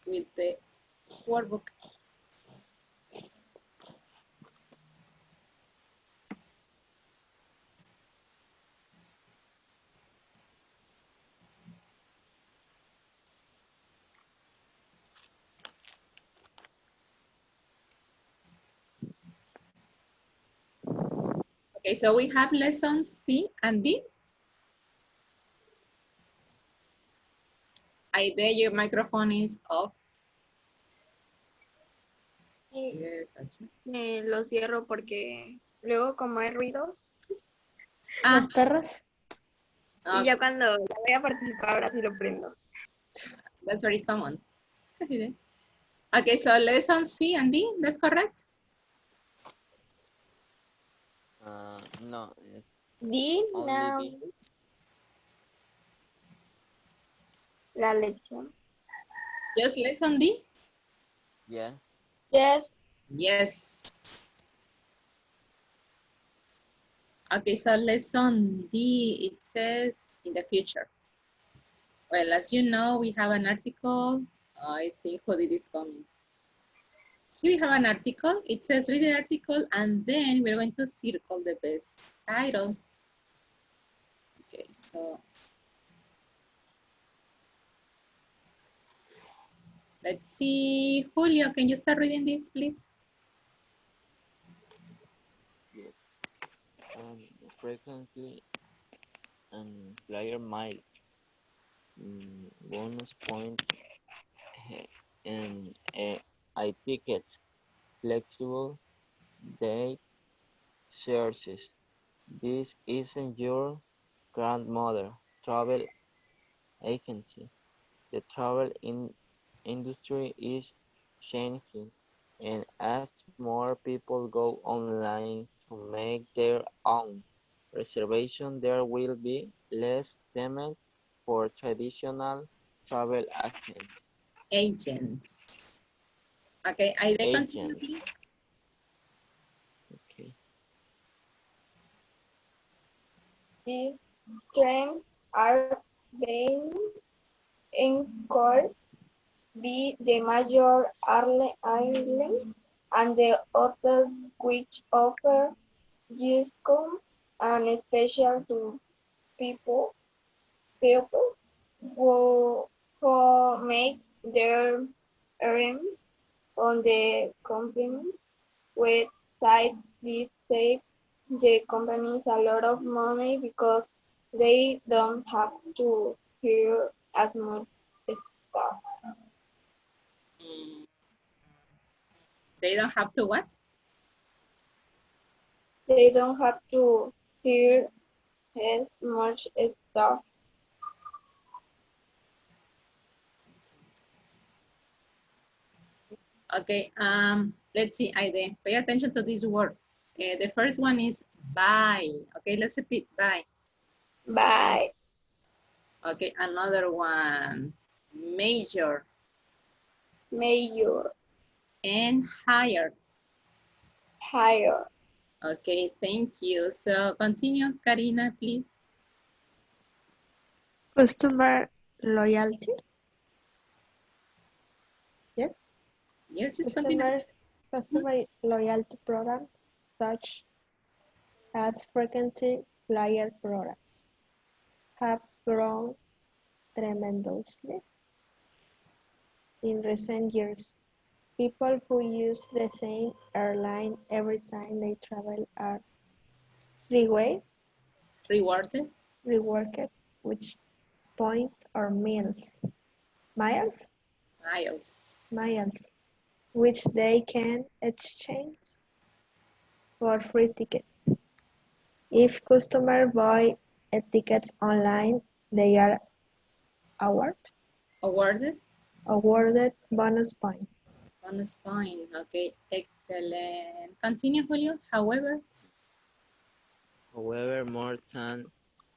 with the workbook. Okay, so we have lessons C and D. Aide, your microphone is off. Sí, Yes, that's right. lo cierro porque luego como hay ruido Ah, Los perros. y ya cuando ya voy a participar ahora sí lo prendo. that's very common. Okay, so lesson C and D, that's correct? No, it's Di only D. la lección. Just lesson D? Yeah. Yes. Yes. Okay, so lesson D, it says in the future. Well, as you know, we have an article. I think who did this coming. Here we have an article. It says read the article and then we're going to circle the best title. Okay, so let's see. Julio, can you start reading this, please? Yes. Frequently and player might bonus points and tickets, flexible date searches. This isn't your grandmother travel agency. The travel industry is changing, and as more people go online to make their own reservation, there will be less demand for traditional travel agents. Agents. Okay, I continue, Agents. please. Okay. These trends are being encouraged by the major airlines and the hotels which offer discounts and special to people who make their earn on the company websites. This saves the companies a lot of money because they don't have to hire as much staff. They don't have to what? They don't have to hire as much staff. Okay, let's see, Aide, pay attention to these words. The first one is buy. Okay, let's repeat buy. By Okay, another one, major major and higher. hire. Okay, thank you. So continue, Karina, please. Customer loyalty. Yes. Yes, just continue. Customer loyalty programs such as frequency flyer programs have grown tremendously in recent years. People who use the same airline every time they travel are rewarded Rewarded with points or miles, miles. which they can exchange for free tickets. If customers buy tickets online, they are Awarded awarded bonus points. bonus point. Okay, excellent. Continue, Julio. However, More than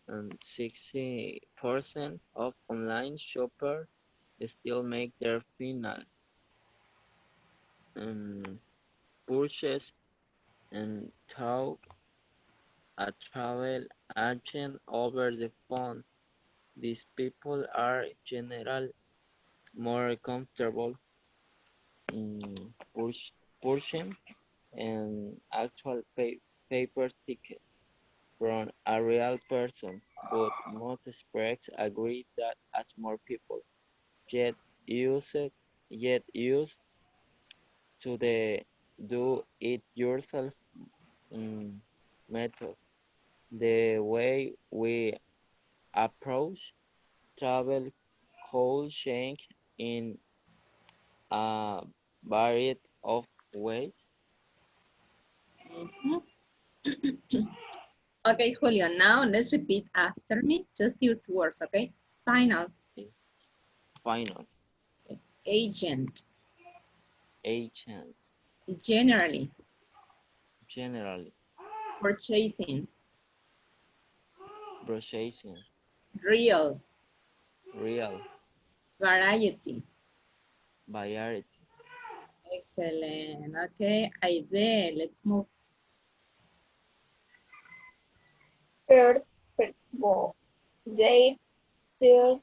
60% of online shoppers still make their final um, purchase and through a travel agent over the phone. These people are more comfortable in purchasing an actual paper ticket from a real person, but most experts agree that as more people get used get used to the do it yourself method, the way we approach travel could change in a variety of ways. Mhm. Okay, Julio, now let's repeat after me. Just use words, okay? Final, Final, agent, agents, generally, generally, purchasing, processing, real, real, variety. variety, Excellent. Okay, Aide, let's move. Perspective. They search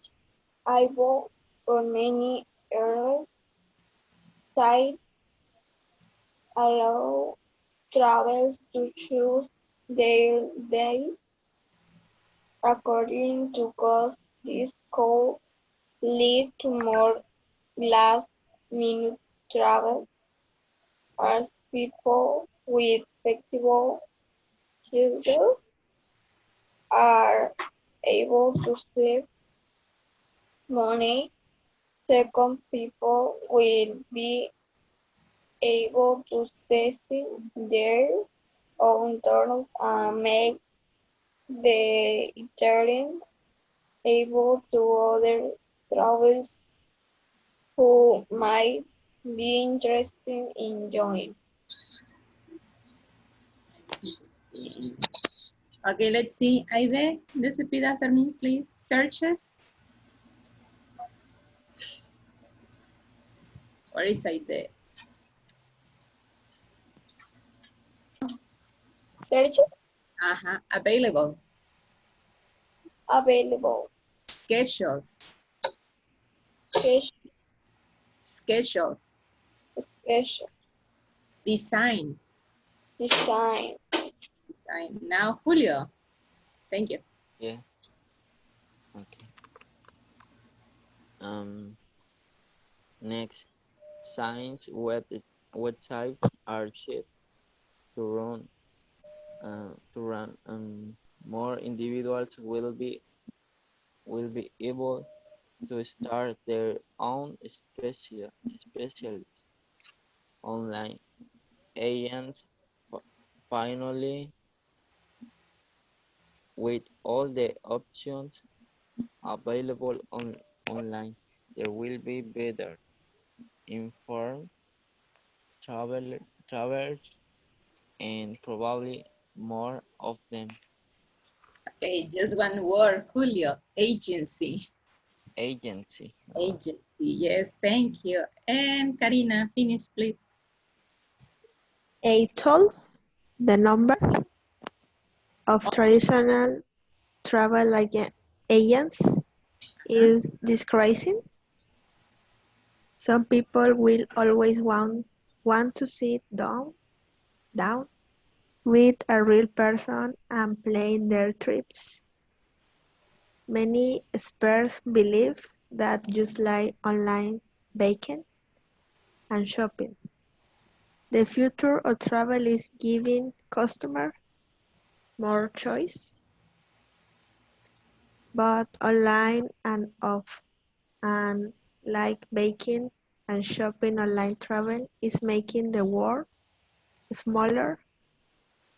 eyeball on many airlines sites allow travelers to choose their day according to cost. This could lead to more last-minute travel as people with flexible schedules are able to save money. Second, people will be able to test their own turns and make the Italians able to other travelers who might be interested in joining. Okay, let's see. Aide, let's repeat after me, please. Searches. Where is Aide? Search Available. available, Schedules. cash, Schedules. special, Design. design, Design. Now, Julio. Thank you. yeah, okay. Um, Next, science websites are cheap to run. More individuals will be able to start their own specialist online agents. Finally, with all the options available online, there will be better informed travelers and probably more of them. Okay, just one word, Julio. Agency. Agency. Agency. Yes, thank you. And Karina, finish, please. A toll, the number of traditional travel agents is decreasing. Some people will always want to sit down with a real person and plan their trips. Many experts believe that just like online banking and shopping, the future of travel is giving customers more choice, but online and off, and like baking and shopping, online travel is making the world smaller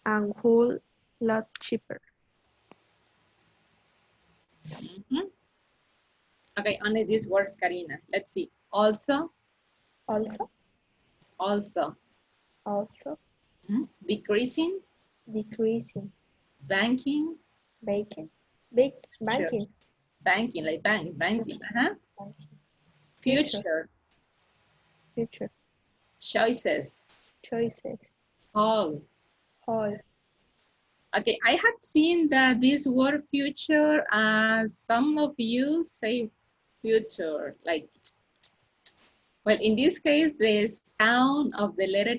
and whole lot cheaper. Mhm. Okay, only these words, Karina. Let's see. Also, Also, also. also Decreasing, decreasing banking, baking, big sure. banking, Banking, like banking. banking, future, Future, future, choices, choices, all. whole, Okay, I had seen that this word future, some of you say future, like Well, in this case, the sound of the letter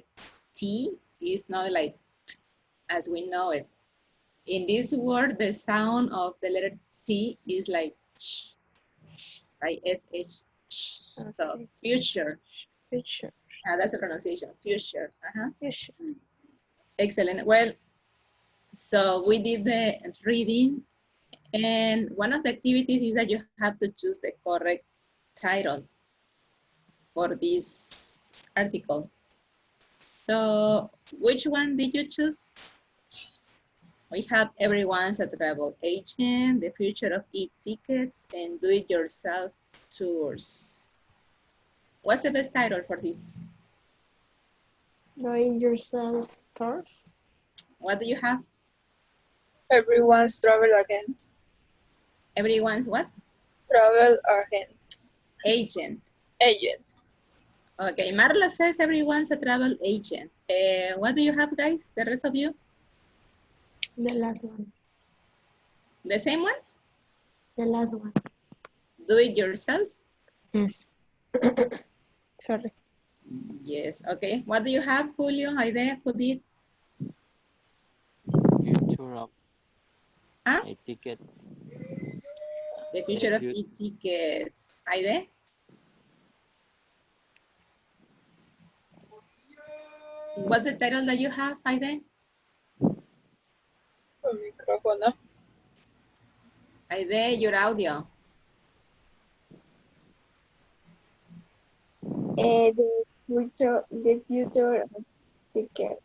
T is not like t as we know it. In this word, the sound of the letter T is like sh, right? SH. So Okay. future. Future. That's the pronunciation. Future. Future. Excellent. Well, so we did the reading, and one of the activities is that you have to choose the correct title for this article. So which one did you choose? We have Everyone's a Travel Agent, The Future of E-Tickets, and Do-It-Yourself Tours. What's the best title for this? Doing yourself tours. What do you have? Everyone's travel agent. Everyone's what? Travel agent. Agent. Agent. Okay, Marla says everyone's a travel agent. What do you have, guys? The rest of you? The last one. The same one? The last one. Do it yourself? Yes. Sorry. Yes, okay. What do you have, Julio? Aide, Judith? Future of Huh? a ticket. The future of fut- e-tickets. Aide? What's the title that you have, Aide? El micrófono. Aide, your audio. The future of ticket.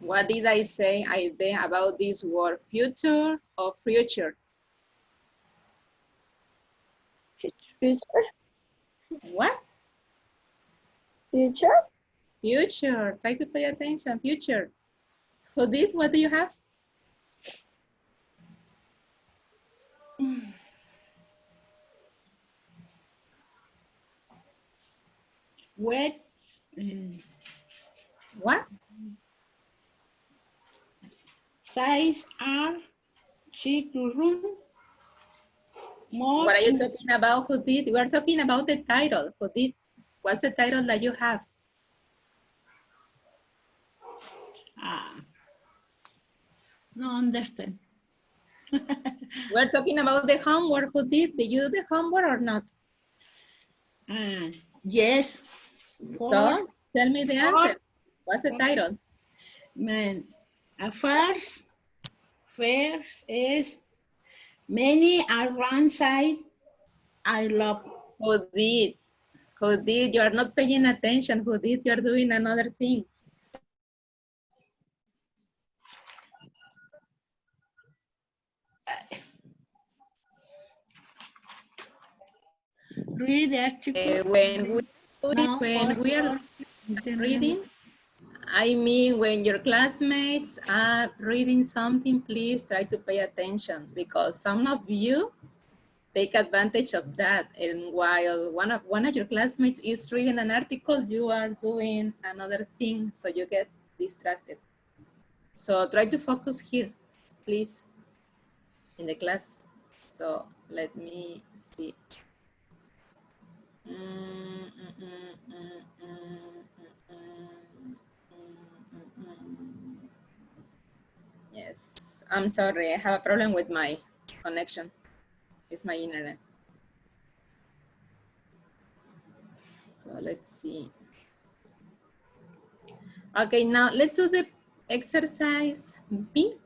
What did I say, Aide, about this word? Future or future? Future. What? Future. Future. Try to pay attention. Future. Judith, what do you have? What What? size are she to run? More What are you talking about, Judith? We are talking about the title. Judith, what's the title that you have? no understand. We're talking about the homework. Judith, did you do the homework or not? Yes. So, tell me the answer. What's the title? Man, first is many are run size I love. Judith, Judith, you are not paying attention. Judith, you are doing another thing. Read the article. When we are reading, I mean, when your classmates are reading something, please try to pay attention because some of you take advantage of that. And while one of your classmates is reading an article, you are doing another thing, so you get distracted. So try to focus here, please, in the class. So let me see. Yes, I'm sorry. I have a problem with my connection. It's my internet. So let's see. Okay, now let's do the exercise B.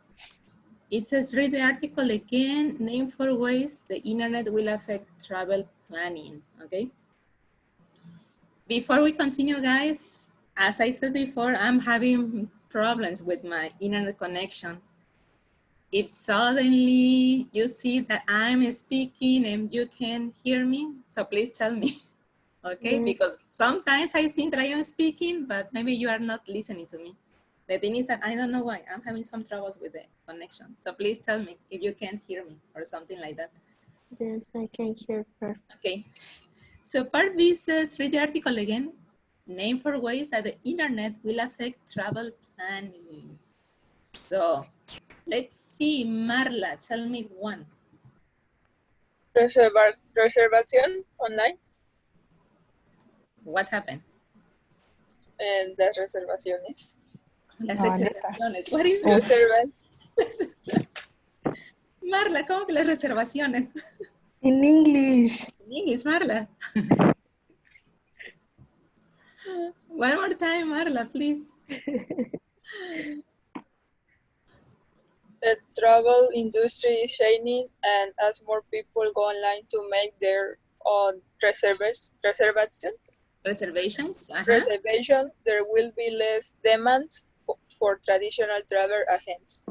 It says read the article again, name 4 ways the internet will affect travel planning, okay? Before we continue, guys, as I said before, I'm having problems with my internet connection. If suddenly you see that I'm speaking and you can hear me, so please tell me, okay? Yes. Because sometimes I think that I am speaking, but maybe you are not listening to me. The thing is that I don't know why. I'm having some troubles with the connection. So please tell me if you can't hear me or something like that. Yes, I can hear her. Okay. So part B says, read the article again. Name 4 ways that the internet will affect travel planning. So let's see, Marla, tell me one. Reservación online. What happened? And las reservaciones. Las No, neta. reservaciones. What is Uf. Reservas. Marla, ¿cómo que las reservaciones? In English. English, Marla. One more time, Marla, please. The travel industry is shining, and as more people go online to make their own Reservations. reservation, there will be less demands for traditional travel agents.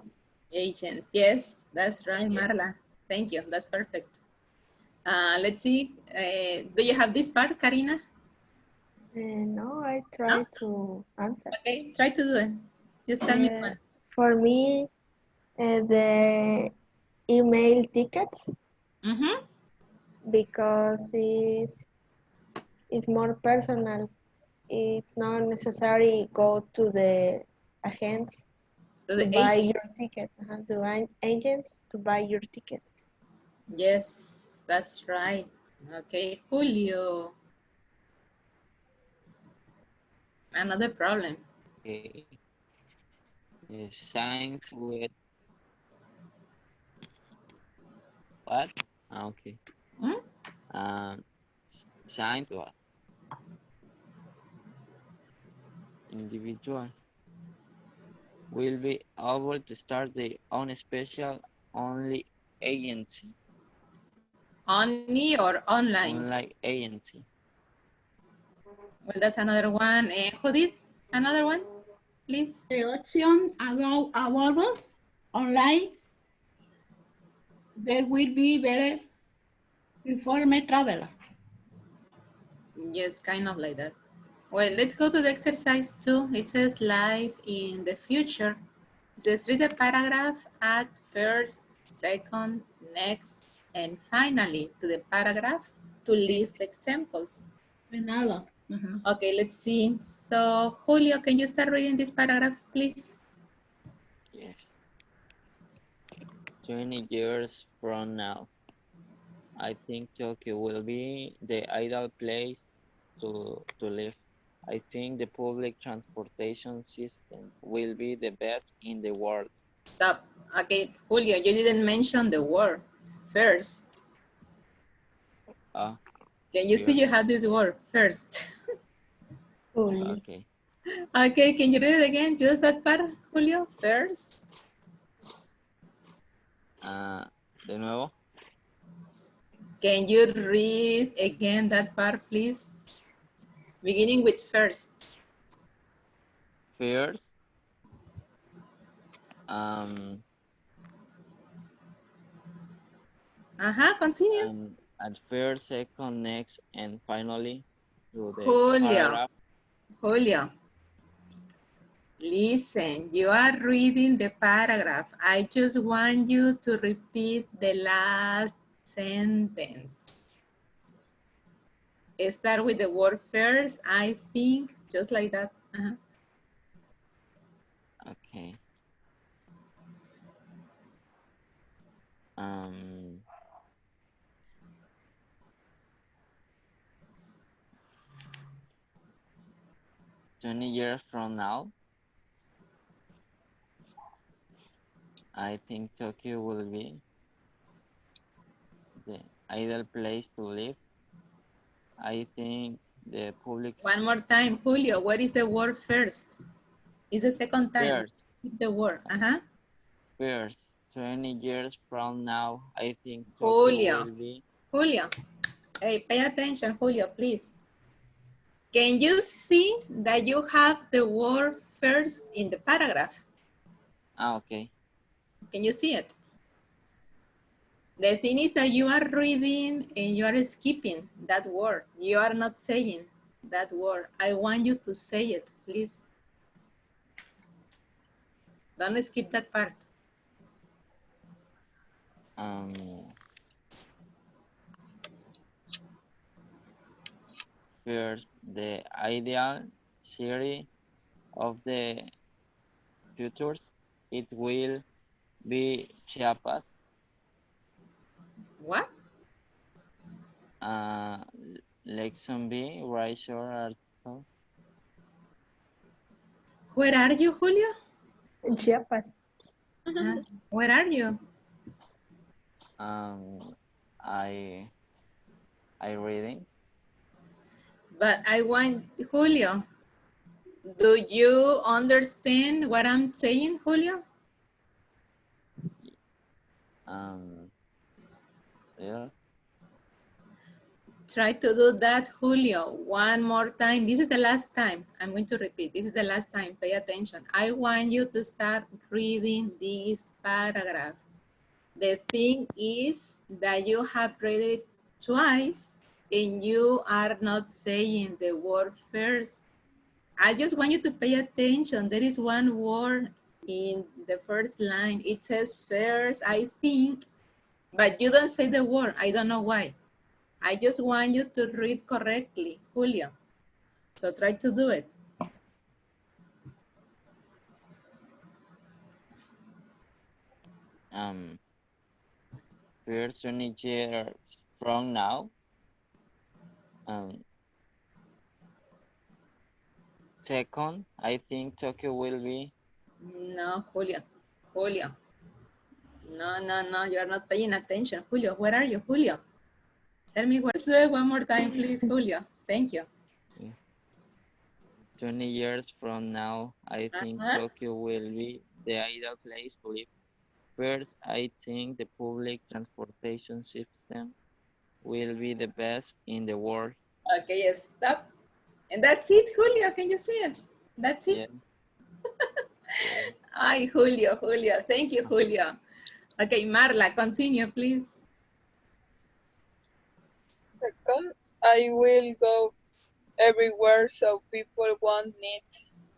Agents. Yes, that's right, Marla. Thank you. That's perfect. Let's see. Do you have this part, Karina? No, I try to answer. Okay, try to do it. Just tell me one. For me, the email tickets, because it's more personal. It's not necessary go to the agents To the buy agent. your ticket. To agents to buy your tickets. Yes, that's right. Okay, Julio. Another problem. Okay. The signs with what? Okay. Signs what? Individual will be able to start their own special only agency. Only or online? Online agency. Well, that's another one. Judith, another one, please. The option available online, there will be better informed traveler. Yes, kind of like that. Well, let's go to the exercise 2. It says life in the future. It says read the paragraph, add first, second, next, and finally to the paragraph to list examples. Nada. Okay, let's see. So, Julio, can you start reading this paragraph, please? Yes. 20 years from now, I think Tokyo will be the ideal place to live. I think the public transportation system will be the best in the world. Stop. Okay, Julio, you didn't mention the word first. Can you see you have this word first? Okay. Okay, can you read it again? Just that part, Julio, first. De nuevo. Can you read again that part, please? Beginning with first. First. Continue. At first, second, next, and finally to the paragraph. Julio, listen, you are reading the paragraph. I just want you to repeat the last sentence. Start with the word first, I think, just like that. Okay. 20 years from now, I think Tokyo will be the ideal place to live. I think the public... One more time, Julio, what is the word first? It's the second time. First. The word, First, 20 years from now, I think Tokyo will be... Julio, hey, pay attention, Julio, please. Can you see that you have the word first in the paragraph? Okay. Can you see it? The thing is that you are reading and you are skipping that word. You are not saying that word. I want you to say it, please. Don't skip that part. First, the ideal city of the futures, it will be What? Lesson B, write short article. Where are you, Julio? In Chiapas. Where are you? I reading. But I want, Julio, do you understand what I'm saying, Julio? Yeah. Try to do that, Julio, one more time. This is the last time. I'm going to repeat. This is the last time. Pay attention. I want you to start reading this paragraph. The thing is that you have read it twice and you are not saying the word first. I just want you to pay attention. There is one word in the first line. It says first, I think, but you don't say the word. I don't know why. I just want you to read correctly, Julio. So try to do it. First 20 years from now. Second, I think Tokyo will be. No, Julio. Julio. No, you're not paying attention. Julio, where are you, Julio? Tell me where. Let's do it one more time, please, Julio. Thank you. 20 years from now, I think Tokyo will be the ideal place to live. First, I think the public transportation system will be the best in the world. Okay, stop. And that's it, Julio. Can you see it? That's it. Yeah. Yeah. Ay, Julio. Thank you, Julio. Okay, Marla, continue, please. Second, I will go everywhere so people won't need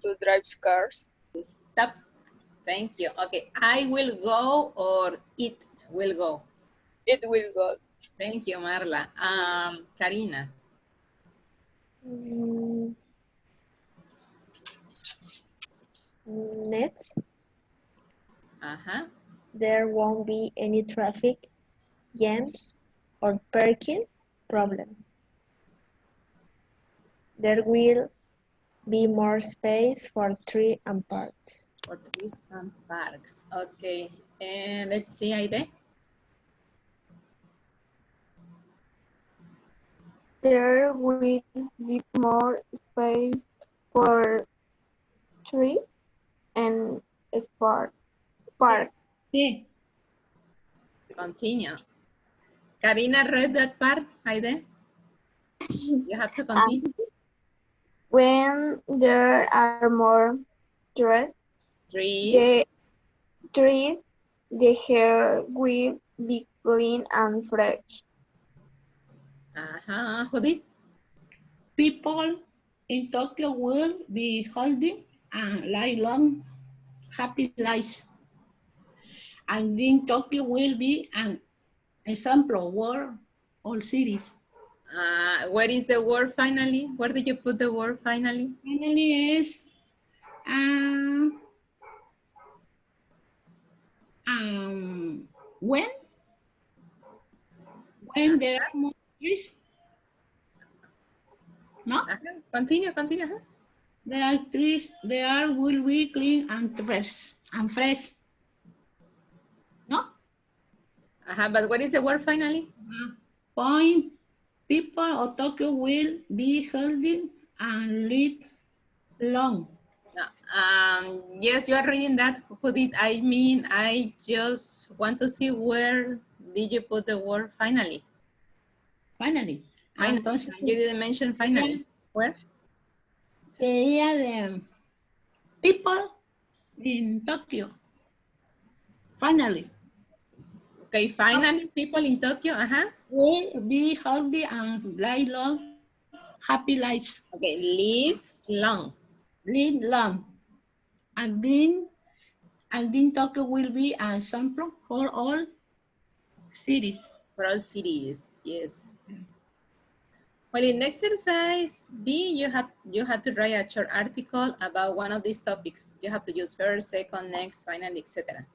to drive cars. Stop. Thank you. Okay, I will go or it will go. It will go. Thank you, Marla. Karina. Next, there won't be any traffic jams or parking problems. There will be more space for trees and parks. For trees and parks. Okay, and let's see, Aide. There will be more space for trees and park. Sí. Continue. Karina read that part, Aide. You have to continue. When there are more trees, Trees. the air will be clean and fresh. Judith. People in Tokyo will be holding and lifelong happy lives. And in Tokyo will be an example word all cities. Where is the word finally? Where did you put the word finally? Finally is when there are more trees. No? Continue. There are trees, there will be clean and fresh. No? But what is the word finally? Point people of Tokyo will be healthy and live long. Yes, you are reading that. Who did I mean? I just want to see where did you put the word finally? Finally. Entonces, you didn't mention finally. Where? Sería de people in Tokyo. Finally. Okay, finally, people in Tokyo, will be healthy and live long, happy lives. Okay, live long. Live long. And then Tokyo will be an example for all cities. For all cities, yes. Well, in exercise B, you have to write a short article about one of these topics. You have to use first, second, next, finally, etc.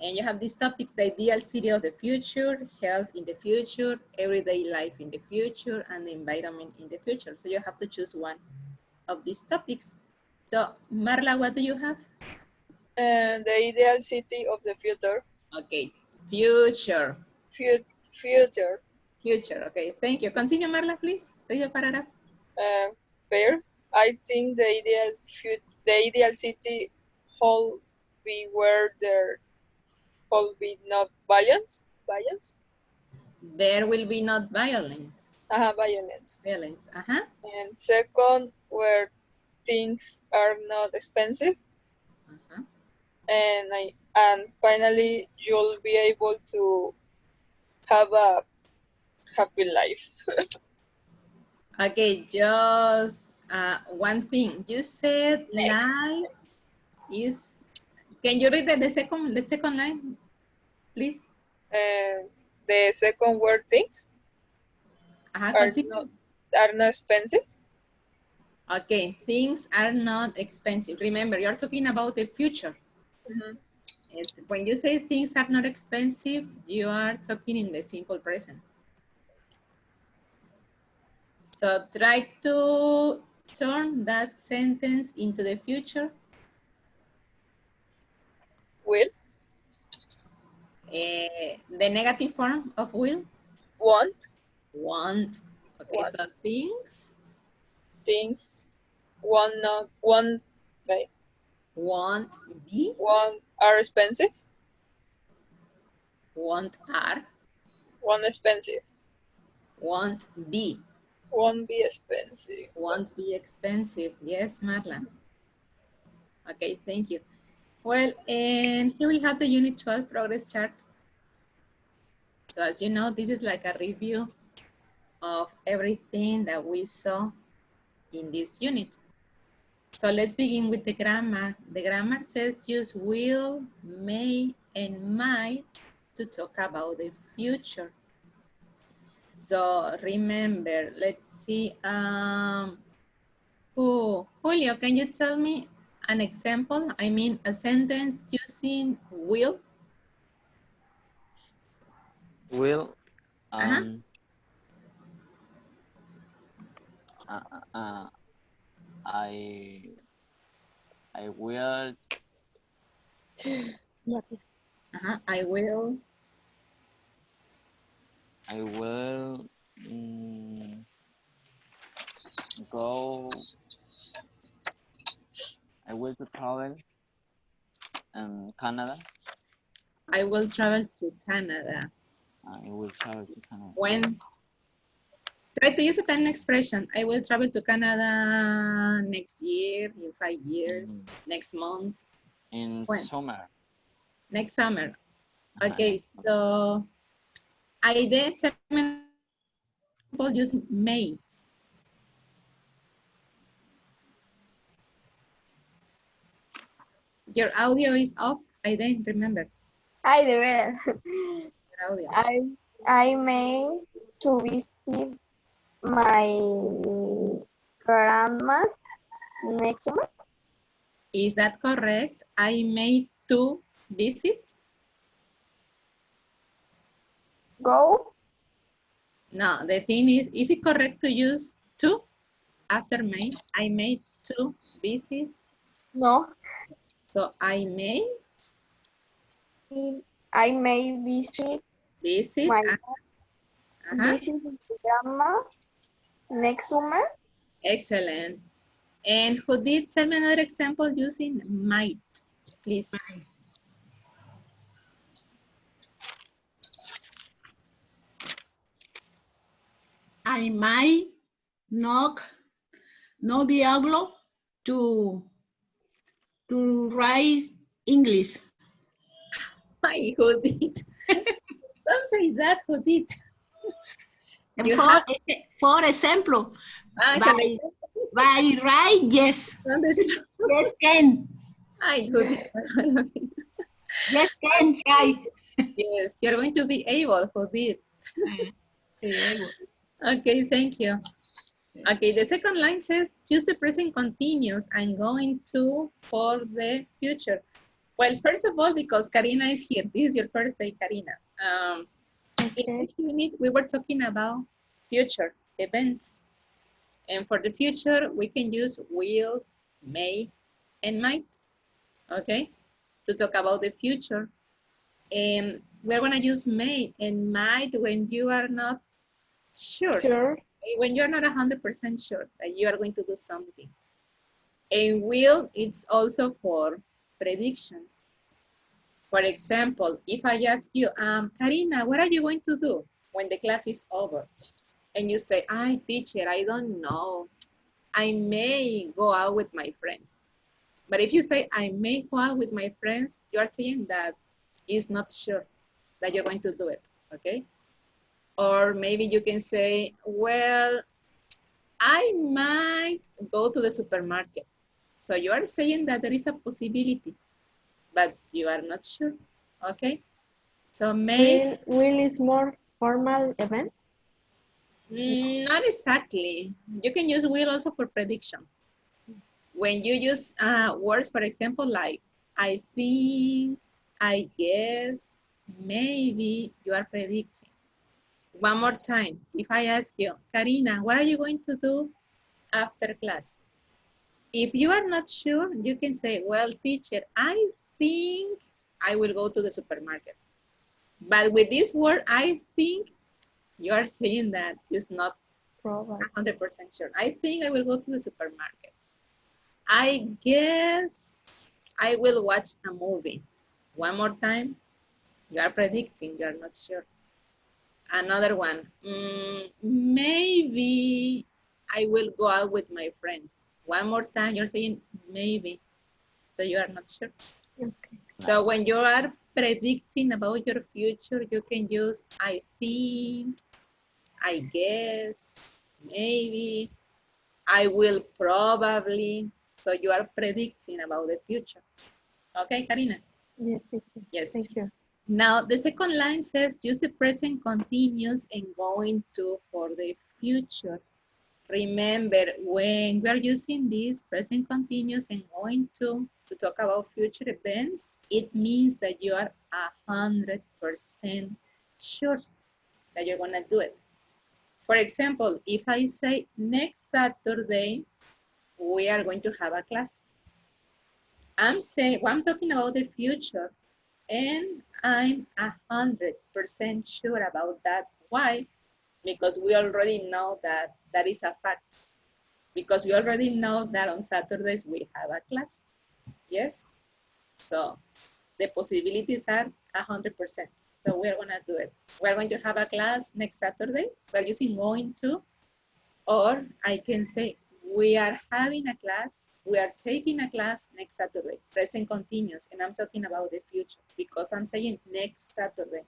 And you have these topics, the ideal city of the future, health in the future, everyday life in the future, and the environment in the future. So you have to choose one of these topics. So Marla, what do you have? And the ideal city of the future. Okay, future. Future. Future, okay, thank you. Continue, Marla, please. Read the paragraph. Fair. I think the ideal city will be where there will be not violence. Violence. There will be not violence. Violence. Violence, And second, where things are not expensive. And finally, you'll be able to have a happy life. Okay, just one thing. You said Next. life is. Can you read the second line, please? The second word, things are not expensive. Okay, things are not expensive. Remember, you're talking about the future. When you say things are not expensive, you are talking in the simple present. So try to turn that sentence into the future. Will. The negative form of will. Want. Want. Okay, Want. so things. Things. Want Be. Want are expensive. Want are. Want expensive. Want be. Won't be expensive. Won't be expensive. Yes, Marla. Okay, thank you. Well, and here we have the Unit 12 progress chart. So as you know, this is like a review of everything that we saw in this unit. So let's begin with the grammar. The grammar says use will, may, and might to talk about the future. So remember, let's see. Julio, can you tell me an example? I mean, a sentence using will? Will. I will. I will. I will go. I will to travel Canada. I will travel to Canada. I will travel to Canada. When? Try to use a time expression. I will travel to Canada next year, in 5 years, next month. In when? Summer. Next summer. Okay, so I did example using May. Your audio is off. I didn't remember. Ay, de veras. Your audio. I may to visit my grandma next summer. Is that correct? I may to visit? Go. No, the thing is it correct to use to after may? I may to visit? No. So I may? I may visit Visit? visit grandma next summer. Excellent. And who did tell me another example using might, please? I might not be able to write English. Hi, who did? Don't say that, who did? For example, by right, yes. Yes, can. Hi, who did? Yes, can, right. Yes, you're going to be able, who did? Okay, thank you. Okay, the second line says, choose the present continuous. I'm going to for the future. Well, first of all, because Karina is here, this is your first day, Karina. In Okay. this unit, we were talking about future events. And for the future, we can use will, may, and might, okay, to talk about the future. And we're going to use may and might when you are not sure, Sure. when you're not 100% sure that you are going to do something. And will, it's also for predictions. For example, if I ask you, Karina, what are you going to do when the class is over? And you say, teacher, I don't know. I may go out with my friends. But if you say, I may go out with my friends, you are saying that it's not sure that you're going to do it, okay? Or maybe you can say, well, I might go to the supermarket. So you are saying that there is a possibility, but you are not sure, okay? So may, Will is more formal events. not exactly. You can use will also for predictions. When you use words, for example, like I think, I guess, maybe, you are predicting. One more time, if I ask you, Karina, what are you going to do after class? If you are not sure, you can say, well, teacher, I think I will go to the supermarket. But with this word, I think, you are saying that it's not Probably. 100% sure. I think I will go to the supermarket. I guess I will watch a movie. One more time, you are predicting, you are not sure. Another one, maybe I will go out with my friends. One more time, you're saying maybe, so you are not sure. Okay. So when you are predicting about your future, you can use I think, I guess, maybe, I will probably. So you are predicting about the future. Okay, Karina? Yes, teacher. Yes. Thank you. Now, the second line says use the present continuous and going to for the future. Remember, when we are using this present continuous and going to talk about future events, it means that you are 100% sure that you're gonna do it. For example, if I say next Saturday, we are going to have a class. I'm talking about the future, and I'm 100% sure about that. Why? Because we already know that that is a fact. Because we already know that on Saturdays we have a class. Yes? So the possibilities are 100%. So we're gonna do it. We're going to have a class next Saturday. We're using going to, or I can say, we are having a class, we are taking a class next Saturday, present continuous, and I'm talking about the future because I'm saying next Saturday.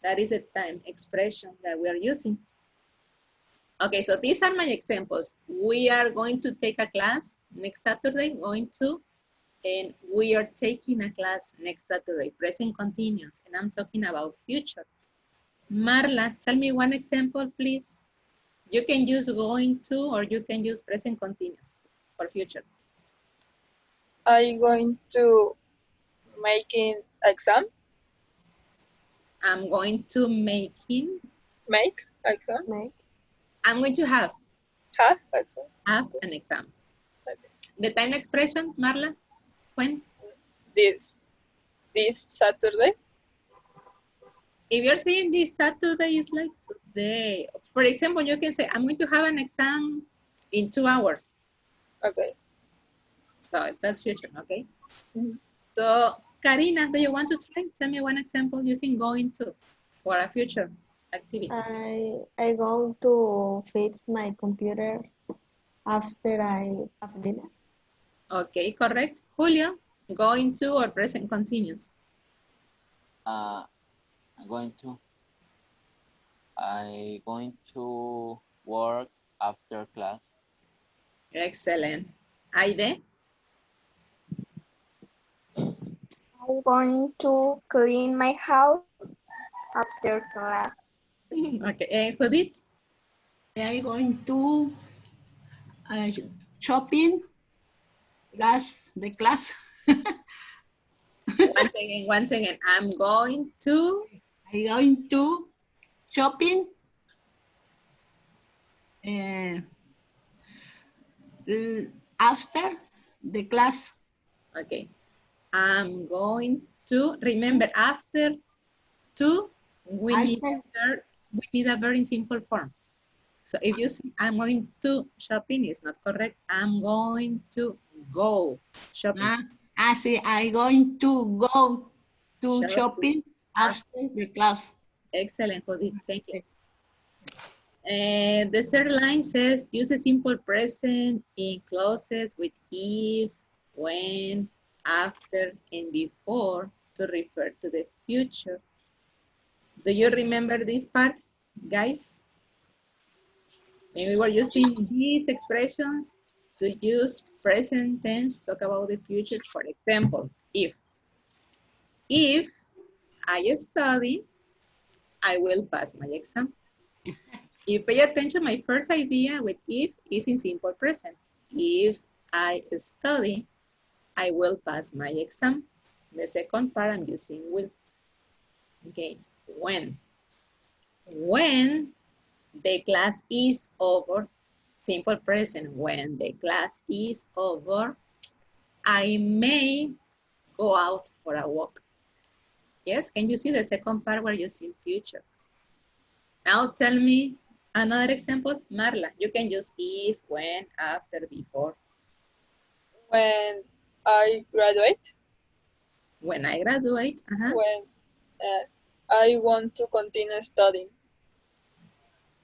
That is a time expression that we are using. Okay, so these are my examples. We are going to take a class next Saturday, going to, and we are taking a class next Saturday, present continuous, and I'm talking about future. Marla, tell me one example, please. You can use going to or you can use present continuous for future. I'm going to making exam. I'm going to making, Make exam. Make. I'm going to have Exam. an exam. Okay. The time expression, Marla, when? This Saturday. If you're saying this Saturday is like today. For example, you can say, I'm going to have an exam in 2 hours. Okay. So that's future, okay? Mhm. So Karina, do you want to try? Tell me one example using going to for a future activity. I go to fix my computer after I have dinner. Okay, correct. Julio, going to or present continuous? I'm going to. I going to work after class. Excellent. Aide? I'm going to clean my house after class. Okay, and Judith? I'm going to shopping last the class. Once again, I'm going to. I'm going to shopping after the class. Okay. I'm going to. Remember, after to, we need After, we need a very simple form. So if you say I'm going to shopping, it's not correct. I'm going to go shopping. I say I'm going to go to Shopping. shopping after the class. Excellent, Jody. Thank you. The third line says use a simple present in clauses with if, when, after, and before to refer to the future. Do you remember this part, guys? When we were using these expressions to use present tense, talk about the future. For example, if I study, I will pass my exam. You pay attention, my first idea with if is in simple present. If I study, I will pass my exam. The second part I'm using will. Okay, when? When the class is over, simple present, when the class is over, I may go out for a walk. Yes, can you see the second part where you see future? Now tell me another example. Marla, you can use if, when, after, before. When I graduate, When I graduate, when I want to continue studying.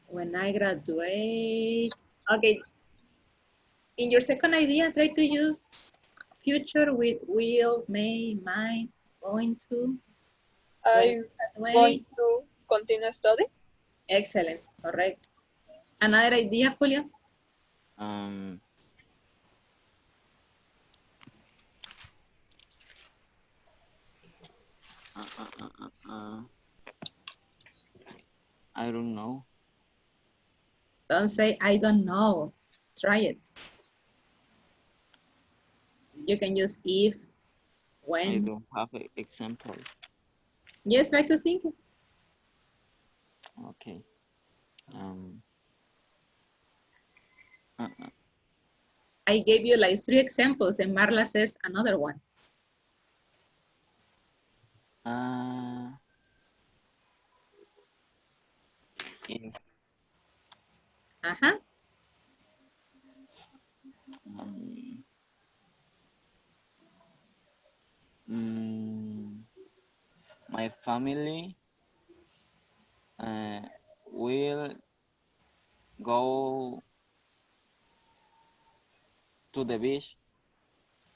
when I graduate. Okay, in your second idea, try to use future with will, may, might, going to. When I'm I going graduate. to continue studying. Excellent, correct. Another idea, Julio? Um, uh, uh, uh, uh, uh, I don't know. Don't say, I don't know. Try it. You can use if, I when. don't have examples. Yes, try to think. Okay. Um, uh, uh, I gave you like 3 examples and Marla says another one. uh, if Uh-huh. um, mm, my family uh, will go to the beach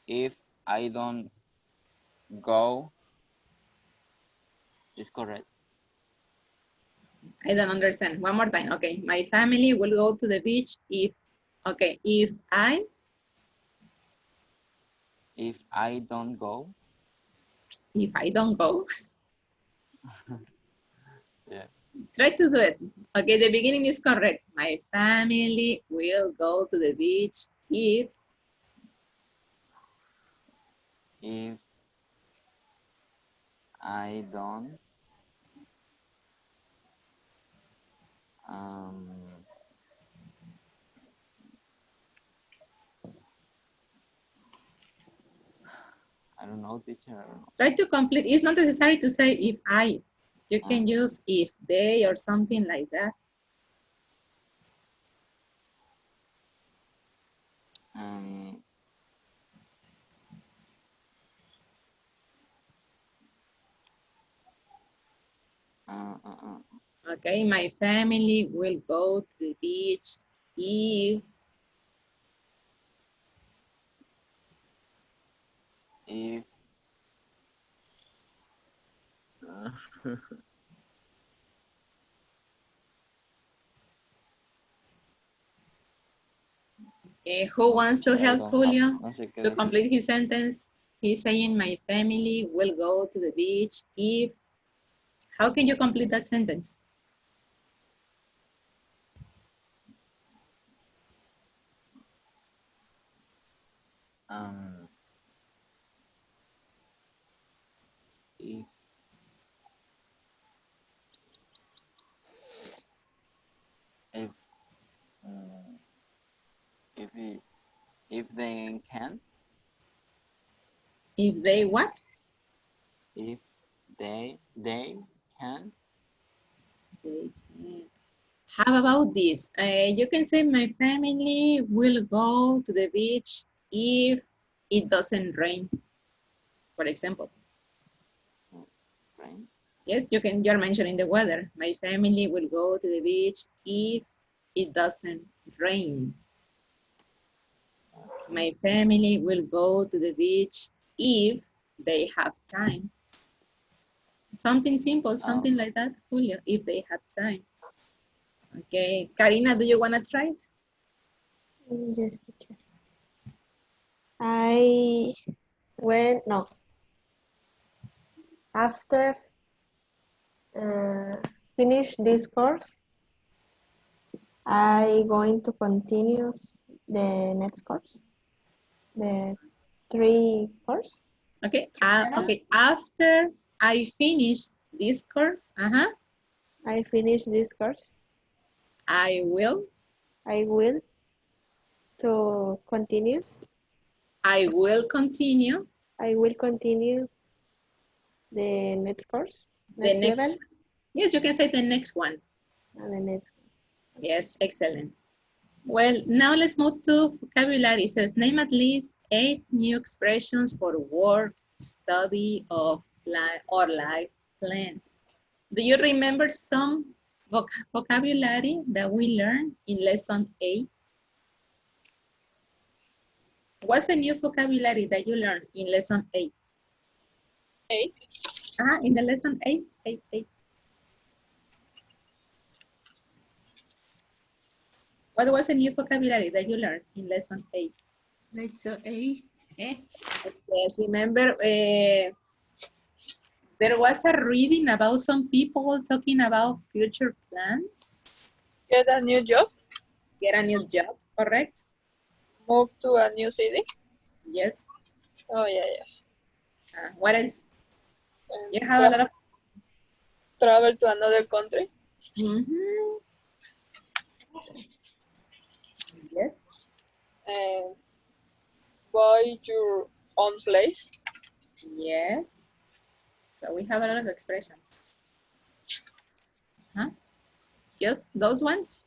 if I don't go. Is correct. I don't understand. One more time. Okay. My family will go to the beach okay, If I don't go, if I don't go, yeah. try to do it. Okay, the beginning is correct. My family will go to the beach If I don't, um, I don't know, teacher. I don't know. try to complete. It's not necessary to say if I. You Uh, can use if they or something like that. um, uh. Okay, my family will go to the beach if If who wants to I help don't have, Julio no sé qué to decir. complete his sentence? He's saying my family will go to the beach if. How can you complete that sentence? Um, if they can, If they what? if they can. They can. How about this? You can say my family will go to the beach if it doesn't rain, for example. Right? Yes, you're mentioning the weather. My family will go to the beach if it doesn't rain. Okay. My family will go to the beach if they have time. Something simple, something like that, Julio, if they have time. Okay, Karina, do you want to try it? Yes, teacher. I went, no. After finish this course, I going to continue the next course, the 3 course. Okay, okay. After I finish this course, I finish this course. I will to continue. I will continue I will continue the next course, the next next. level, Yes, you can say the next one. and the next one. Yes, excellent. Well, now let's move to vocabulary. It says name at least 8 new expressions for work, study, of life or life plans. Do you remember some vocabulary that we learned in lesson 8? What's the new vocabulary that you learned in lesson 8? 8. In the lesson 8, 8, 8. What was the new vocabulary that you learned in lesson 8? Lesson 8. Yes, remember there was a reading about some people talking about future plans. Get a new job. Get a new job, correct? Move to a new city. Yes. Oh, yeah. What else? And You have a lot of... travel to another country. Yes. And buy your own place. Yes. So we have a lot of expressions. Just those ones?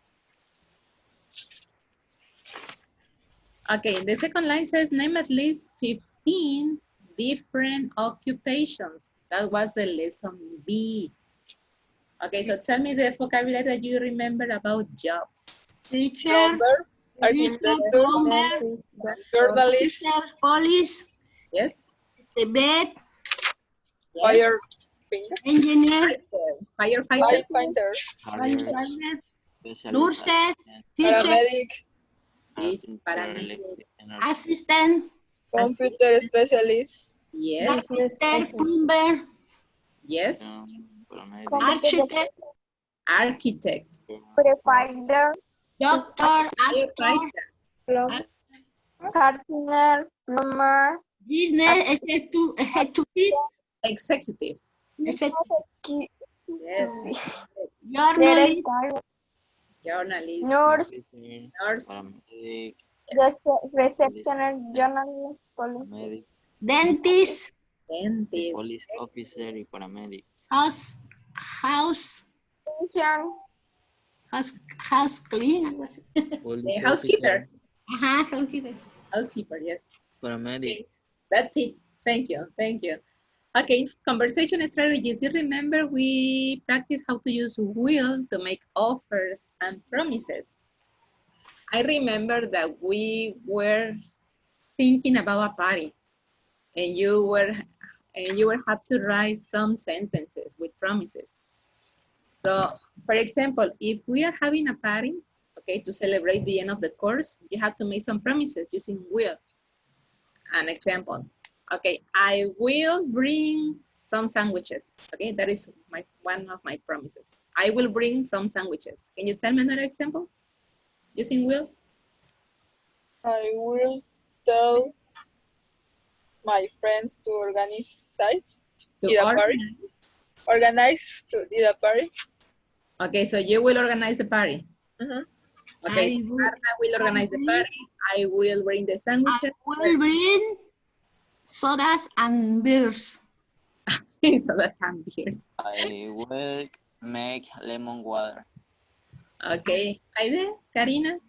Okay, the second line says name at least 15 different occupations. That was the lesson B. Okay, so tell me the vocabulary that you remember about jobs. Teacher, Plumber, architecture, journalist, teacher, police, Yes? the vet, Yes? engineer, Firefighter? firefighter, Specialist nurse, teacher, paramedic, Paramedic. assistant, computer specialist, Yes? doctor, plumber, Yes? architect, Architect. Firefighter, doctor, actor, Firefighter. gardener, plumber, business, Executive. Yes. journalist, Journalist. nurse, Nurse. receptionist, journalist, police, dentist, Dentist. Police officer y paramedic. house clean, algo así. The housekeeper. Housekeeper. Housekeeper, yes. Paramedic. Okay. That's it. Thank you. Thank you. Okay, conversation strategies. You remember we practice how to use will to make offers and promises. I remember that we were thinking about a party and you were have to write some sentences with promises. So, for example, if we are having a party, okay, to celebrate the end of the course, you have to make some promises using will. An example, okay, I will bring some sandwiches. Okay, that is one of my promises. I will bring some sandwiches. Can you tell me another example using will? I will tell my friends to organize a party. Organize to do a party. Okay, so you will organize the party. Okay, so I will, Marta will organize the party. I will bring the sandwiches. bring sodas and beers. So that's some beers. I will make lemon water. Okay, Aide, Karina.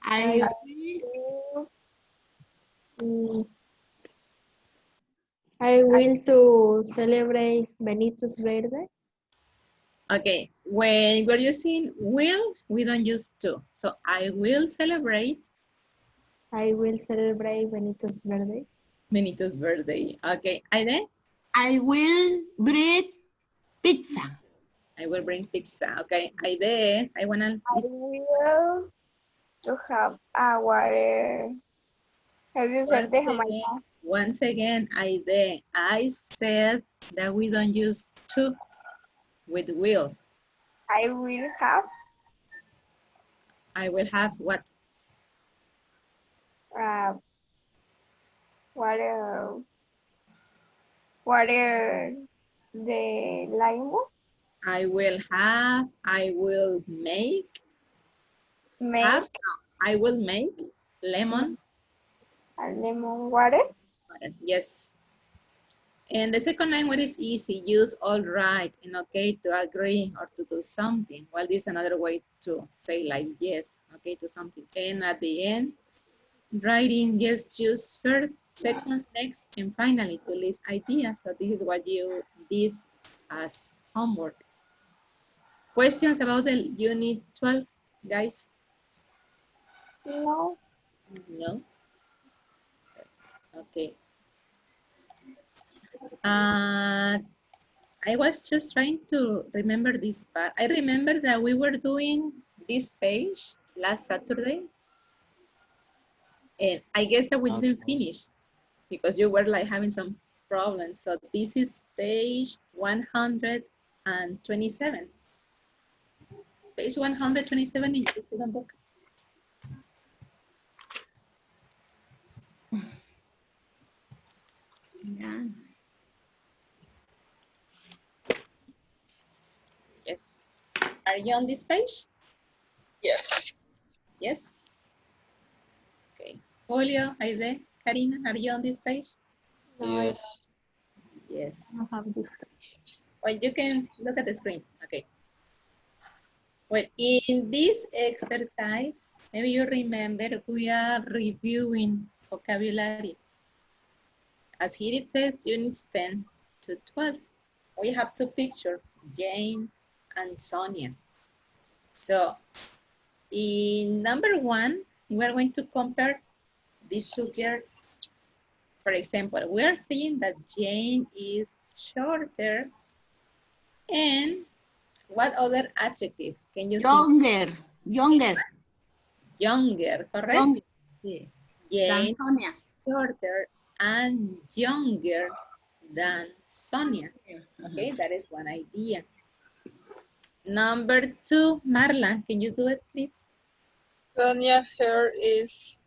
I I will, mm, I will to celebrate Benito's birthday. Okay, when we're using will, we don't use to. So I will celebrate I will celebrate Benito's birthday. Benito's birthday. Okay, Aide, I will bring pizza. I will bring pizza. Okay, Aide, I wanna I listen will to have a water. Have you said once the again. Jamaica? Once again, Aide, I said that we don't use to with will. I will have I will have what? uh, water, water the limo, I will have, I will make, have, make no, I will make lemon a lemon water. water. Yes. And the second language is easy. Use all right and okay to agree or to do something. Well, this is another way to say like yes, okay, to something. And at the end, writing yes, choose first, second, next, and finally to list ideas. So this is what you did as homework. Questions about the unit 12, guys? No, No? Okay. I was just trying to remember this part. I remember that we were doing this page last Saturday, and I guess that we didn't Okay. finish because you were like having some problems. So this is page 127. Page 127 in your student book. Yeah. Yes. Are you on this page? Yes. Yes. Okay. Julio, Aide, Karina, are you on this page? No, I Yes. Yes. don't have this page. Well, you can look at the screen. Okay. Well, in this exercise, maybe you remember we are reviewing vocabulary. As here it says units 10 to 12. We have two pictures, Jane and Sonia. So in number one, we're going to compare these two girls. For example, we are saying that Jane is shorter and what other adjective can you think? Younger, younger, Younger, correct? younger. Yeah. Than Jane Sonia. shorter and younger than Sonia. Yeah. Okay, that is one idea. Number two, Marla, can you do it, please? Sonia hair is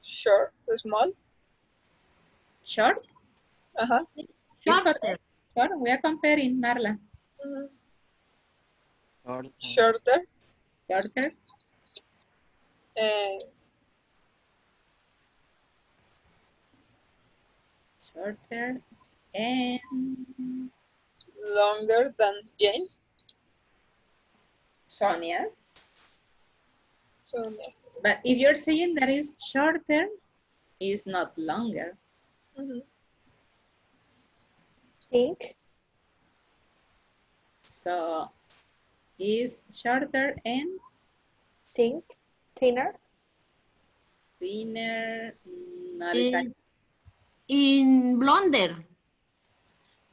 short, small. Short? Uh-huh. It's Shorter. correct. Short. We are comparing, Marla. Mhm. Shorter. Shorter Shorter, and shorter, and longer than Jane. Sonia. Sonia. But if you're saying that is shorter, is not longer. Mhm. Pink, So is shorter and think, thinner, thinner, not In, exactly. in blonder.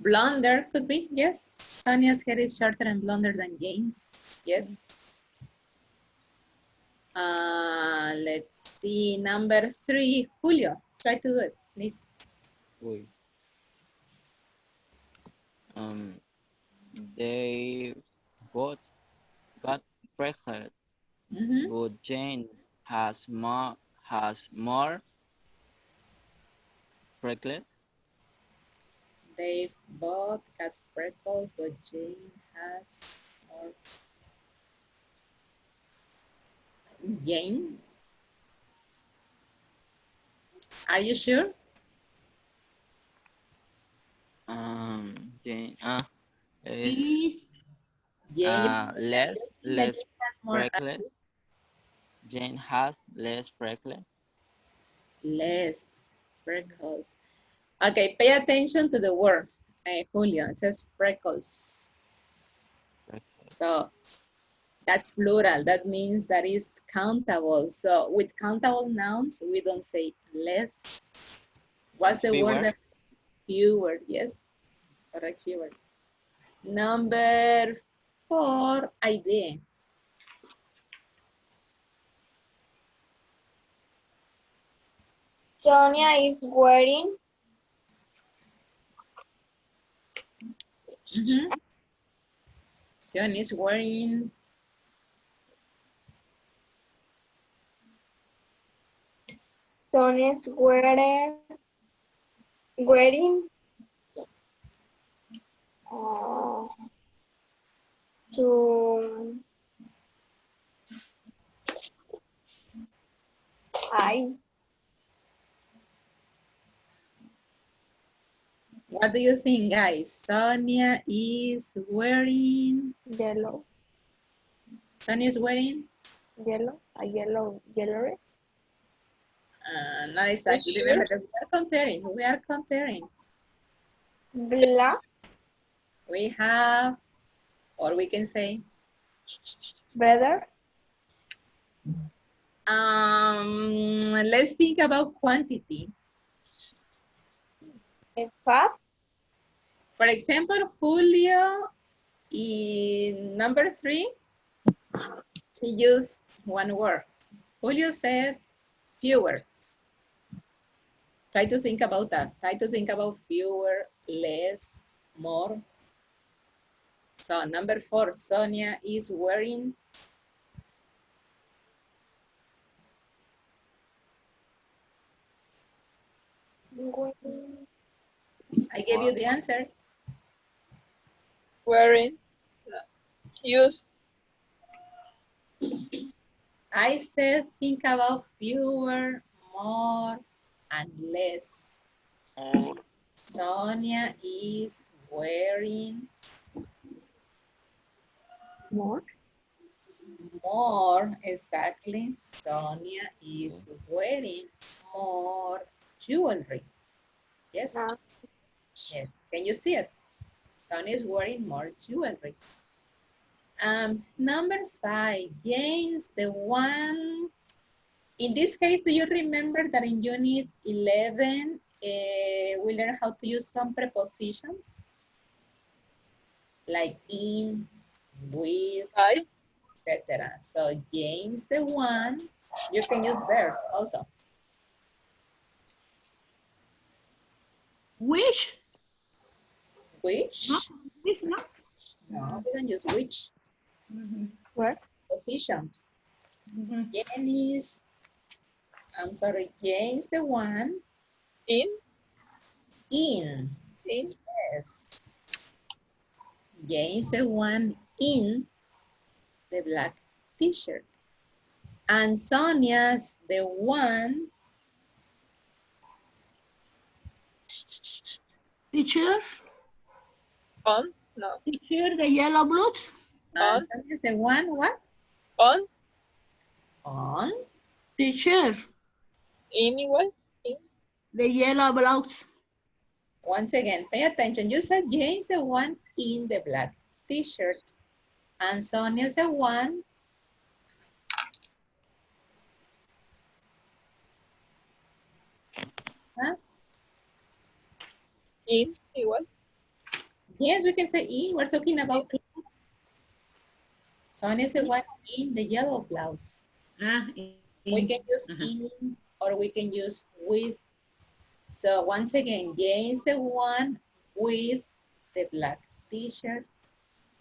Blonder could be, yes. Sonia's hair is shorter and blonder than Jane's. Yes. Let's see, number three, Julio. Try to do it, please. Wait. Um, they both got pregnant, Mm-hmm. but Jane has more freckles. They've both got freckles, but Jane has more Jane, are you sure? Jane, is Is Jane, you think that less Jane has more freckles. Jane has less freckles. less freckles. Okay, pay attention to the word. Julio, it says freckles. Freckles. So that's plural. That means that is countable. So with countable nouns, we don't say less. What's It's the word fewer. that fewer? Yes, correct, fewer. Number 4, ID. Sonia is wearing. Sion is wearing Sonia's wearing uh, to I what do you think, guys? Sonia is wearing. Yellow, Sonia is wearing. yellow, a yellow jewelry. Not You exactly. sure? Remember that we are comparing. We are comparing. black We have, or we can say, Better, let's think about quantity. fat For example, Julio in number 3, he used one word. Julio said fewer. Try to think about that. Try to think about fewer, less, more. So number 4, Sonia is wearing. I gave you the answer. Wearing. Use. I said think about fewer, more, and less. Or Sonia is wearing more, more. Exactly. Sonia is wearing more jewelry. Yes? uh, Yes. Can you see it? Sonia is wearing more jewelry. Number 5, James, the one. In this case, do you remember that in Unit 11, we learned how to use some prepositions? Like in, with, I. etc. So James, the one, you can use verbs also. which? Which? No, which no. No, we don't use which. where, Positions. Mhm. James, I'm sorry, James, the one, In. in. In. Yes. James, the one in the black t-shirt. And Sonia's the one. Teacher, On. No. teacher, the yellow boots. On. Sonia's the one what? On. On. Teacher, In igual. In. the yellow blouse. Once again, pay attention. You said James the one in the black t-shirt. And Sonia's the one. Huh? In igual. Yes, we can say in. We're talking about clothes. Sonia's the one in the yellow blouse. Ah, We can use uh-huh. in or we can use with. So once again, James the one with the black t-shirt,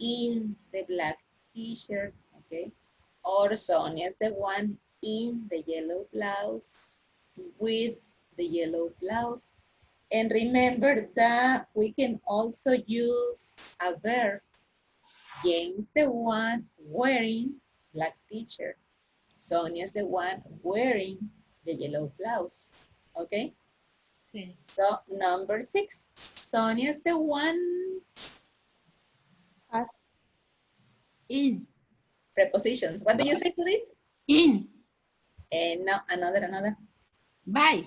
in the black t-shirt, okay? Or Sonia's the one in the yellow blouse, with the yellow blouse. And remember that we can also use a verb. James the one wearing black t-shirt. Sonia is the one wearing the yellow blouse. Okay? Sí. So number 6. Sonia is the one Has In. prepositions. What did you say, Judith? In. No, another. By.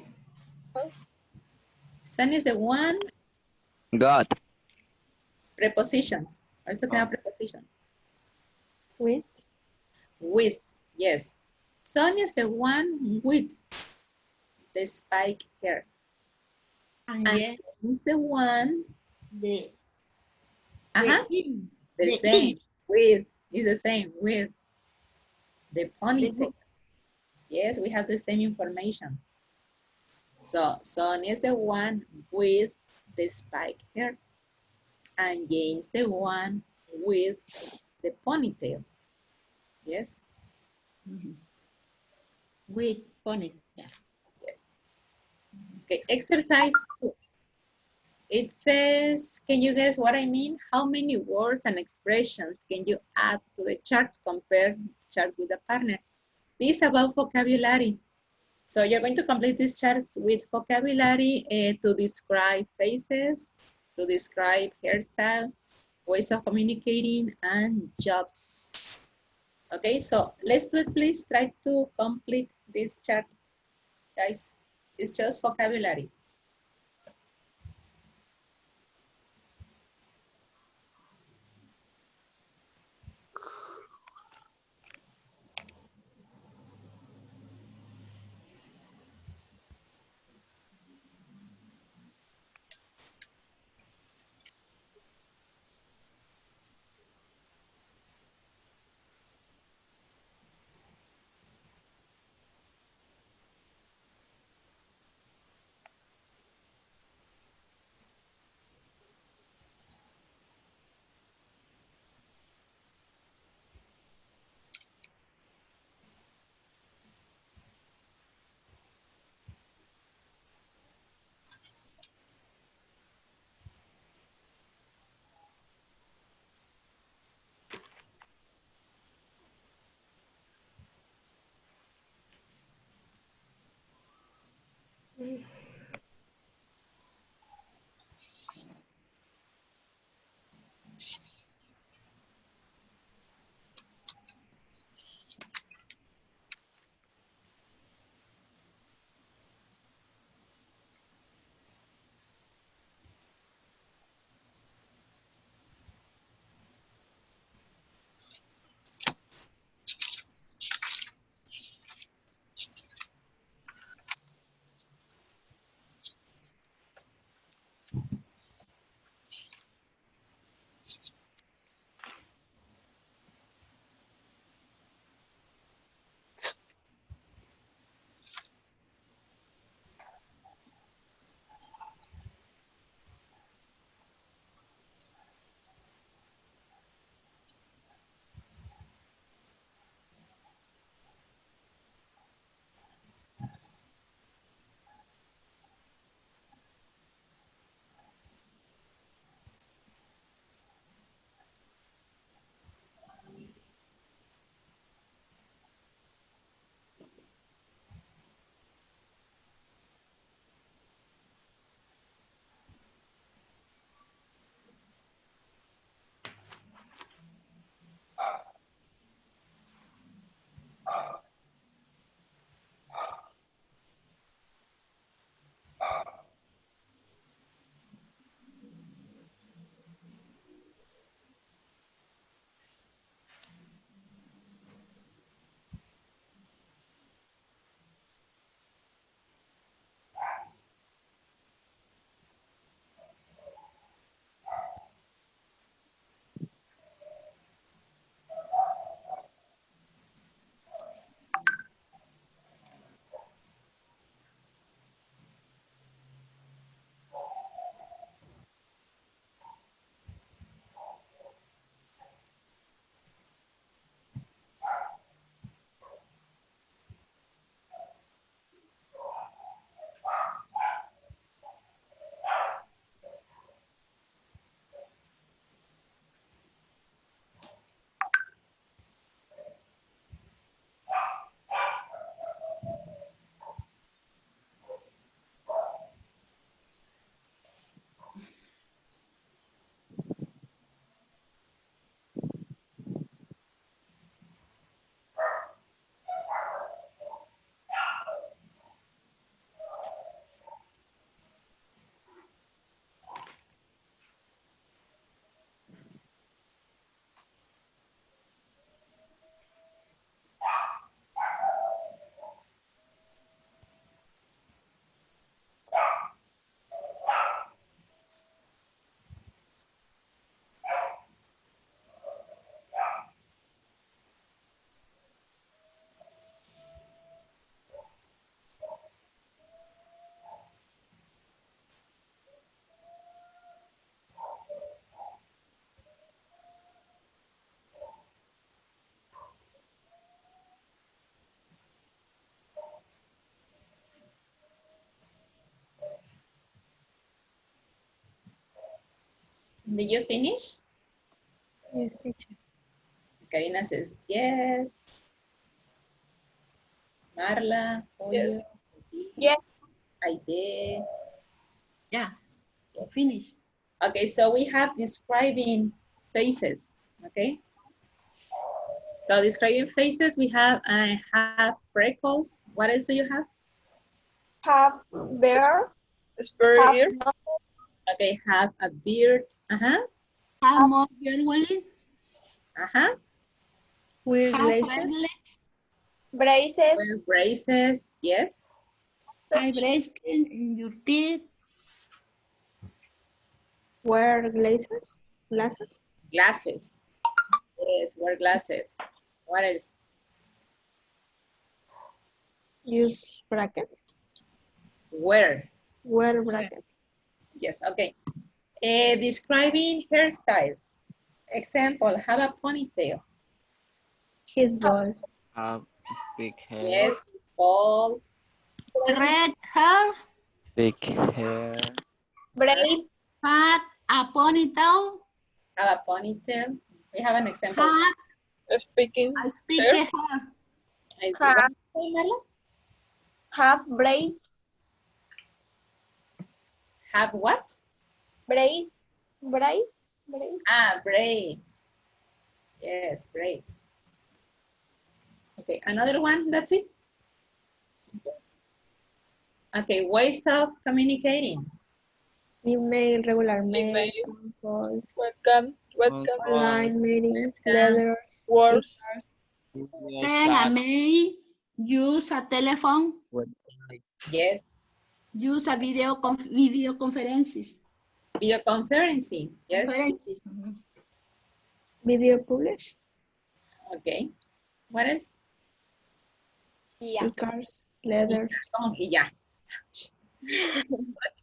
Sonia is the one Got. prepositions. We're talking about prepositions. with With, yes. Sonia is the one with the spike hair. And And yes, is the one, the in. the same. With is the same. With the ponytail. Yes, we have the same information. So Sonia is the one with the spike hair. And Jane's the one with the ponytail. Yes? With ponytail. Yes. Okay, exercise 2. It says, can you guess what I mean? How many words and expressions can you add to the chart? Compare chart with a partner. This is about vocabulary. So you're going to complete these charts with vocabulary to describe faces, to describe hairstyle, ways of communicating, and jobs. Okay, so let's do it, please. Try to complete this chart, guys. It's just vocabulary. Did you finish? Yes, teacher. Karina says yes. Marla, Julio, Yes. Yes. Aide. Yeah, finish. Okay, so we have describing faces. Okay. So describing faces, we have freckles. What else do you have? Have bear. Spare Have ears. no. Okay, have a beard. Have Have more jewelry. Wear Have glasses. bracelets. braces. Wear braces. Yes. Have bracelets in your teeth. Wear glasses. Glasses. Glasses. Yes, wear glasses. What else? Use brackets. Wear. Wear brackets. Yes, okay. Describing hairstyles. Example, have a ponytail. His ball. Have big hair. Yes, bald. Red hair. Big hair. Braid. Have a ponytail. Have a ponytail. We have an example. Have Speaking a hair. spiky hair. I see. What did you say, Marla? Have braid. Have what? Braid. Braid. Braid. Ah, braids. Yes, braids. Okay, another one, that's it. Okay, ways of communicating. Email, regular mail, Email. phone calls, Webcam. Phone Webcam. call. online meetings, Webcam. letters, Words. Video Send a chat. mail. Use a telephone. Website. Yes, Use a video conferences. video conferencing. Yes, Conferences. video publish, okay. What else? Yeah. e-cards, letters, Y ya.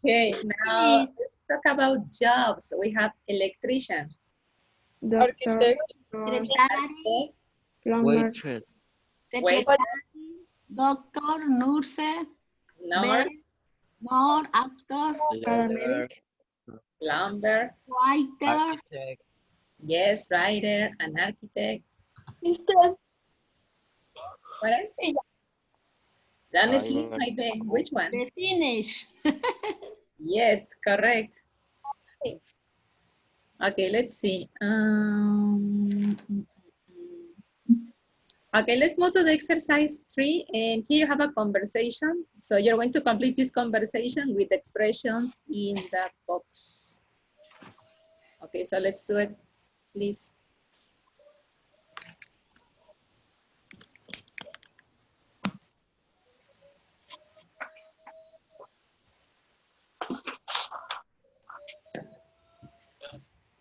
Okay, now let's talk about jobs. We have electrician, doctor, Architect. nurse, Secretary. plumber, Waitress. wait, Secretary. Doctor. Nurse. nurse, Nor. Actor. Leather. paramedic, plumber, Writer. Architect. yes, writer, an architect. Sister. What else? Honestly, Driver. I think, which one? The finish. Yes, correct. Okay, let's see. Okay, let's move to the exercise 3, and here you have a conversation. So you're going to complete this conversation with expressions in the box. Okay, so let's do it, please.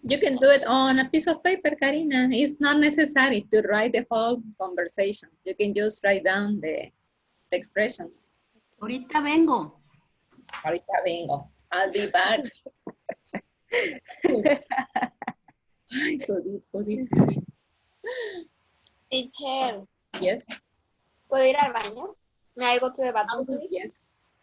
You can do it on a piece of paper, Karina. It's not necessary to write the whole conversation. You can just write down the expressions. Ahorita vengo. Ahorita vengo. I'll be back. Ay, jodid, jodid, jodid. Teacher. Yes, ¿Puedo ir al baño? May I go to the bathroom, please? yes.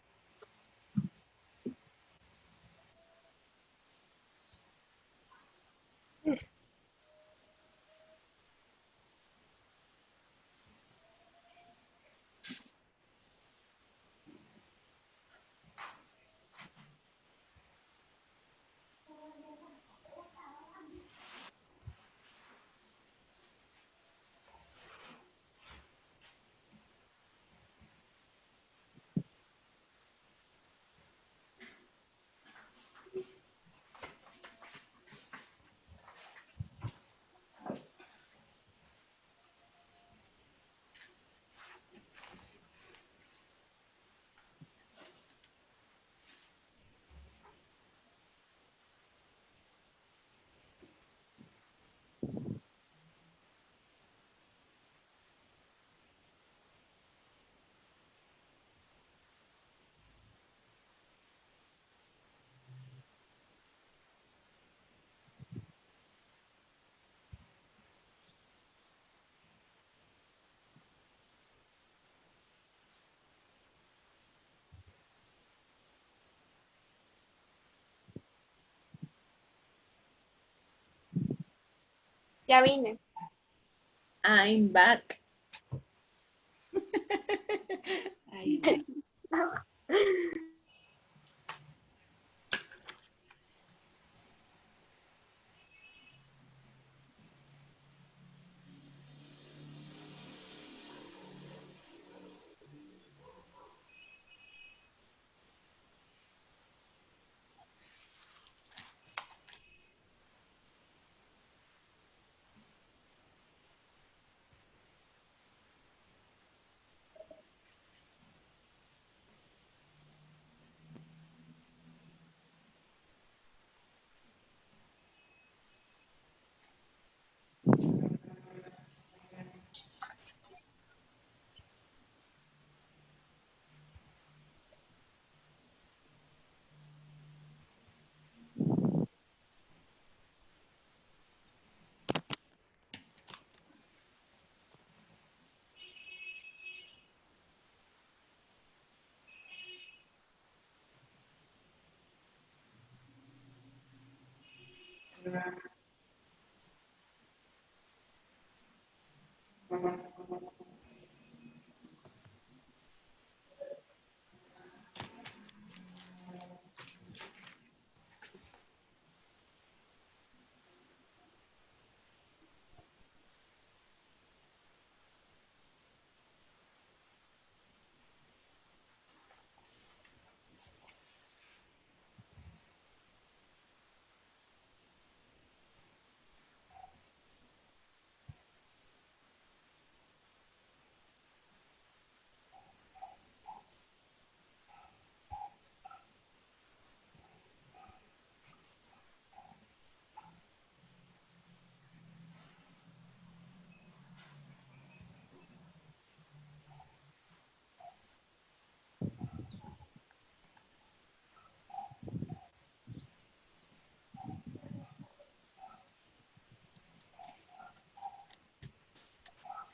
Ya vine. I'm back. Ahí va.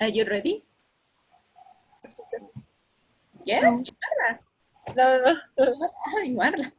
Are you ready? Casi, casi. No. Yes, Marla. No, no, no. Ay, Marla.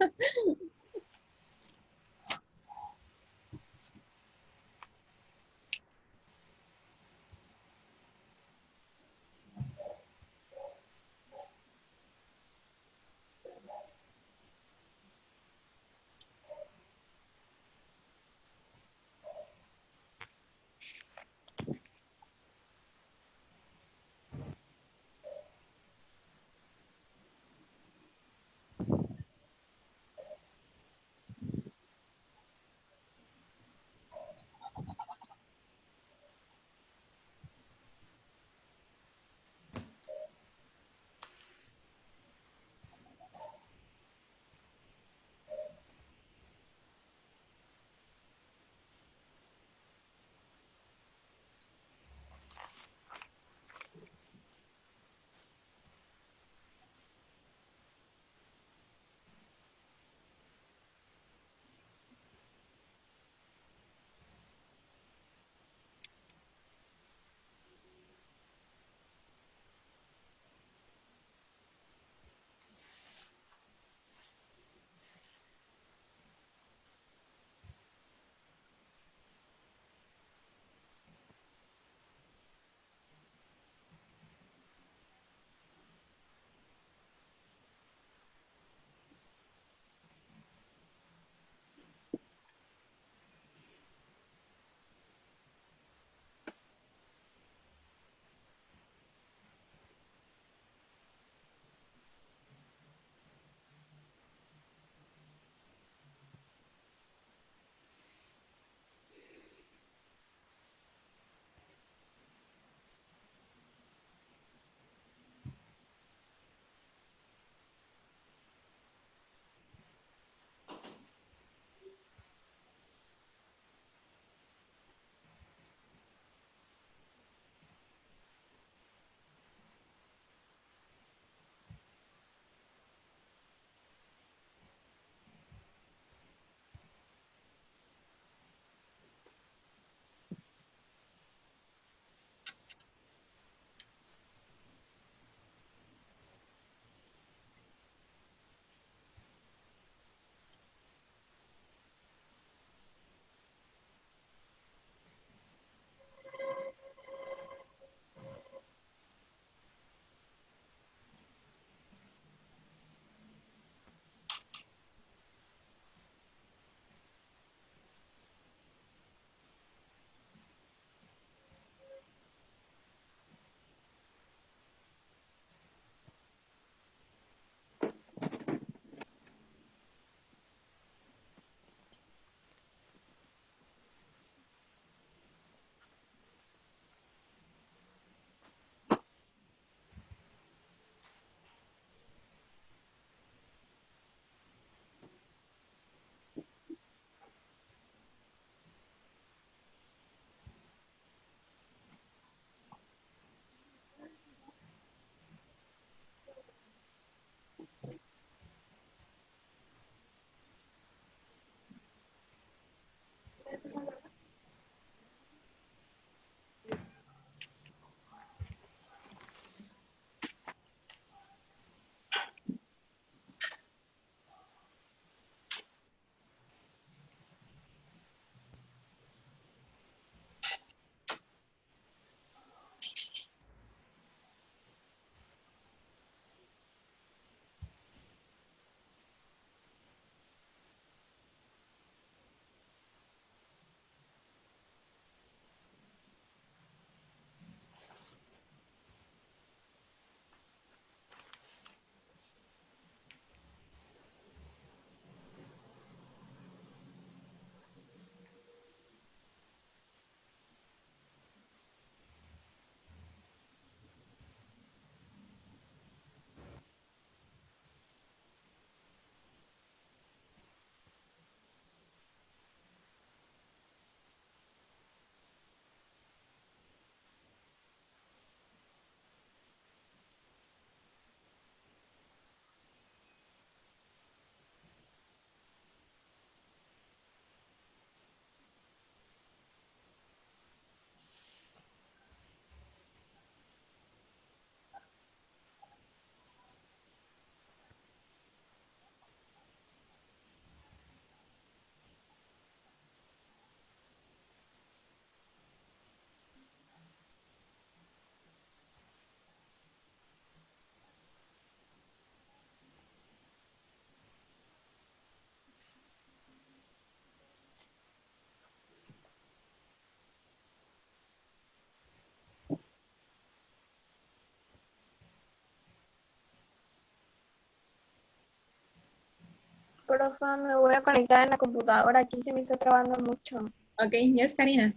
Profa, me voy a conectar en la computadora. Aquí se me está trabando mucho. Okay, yes, Karina.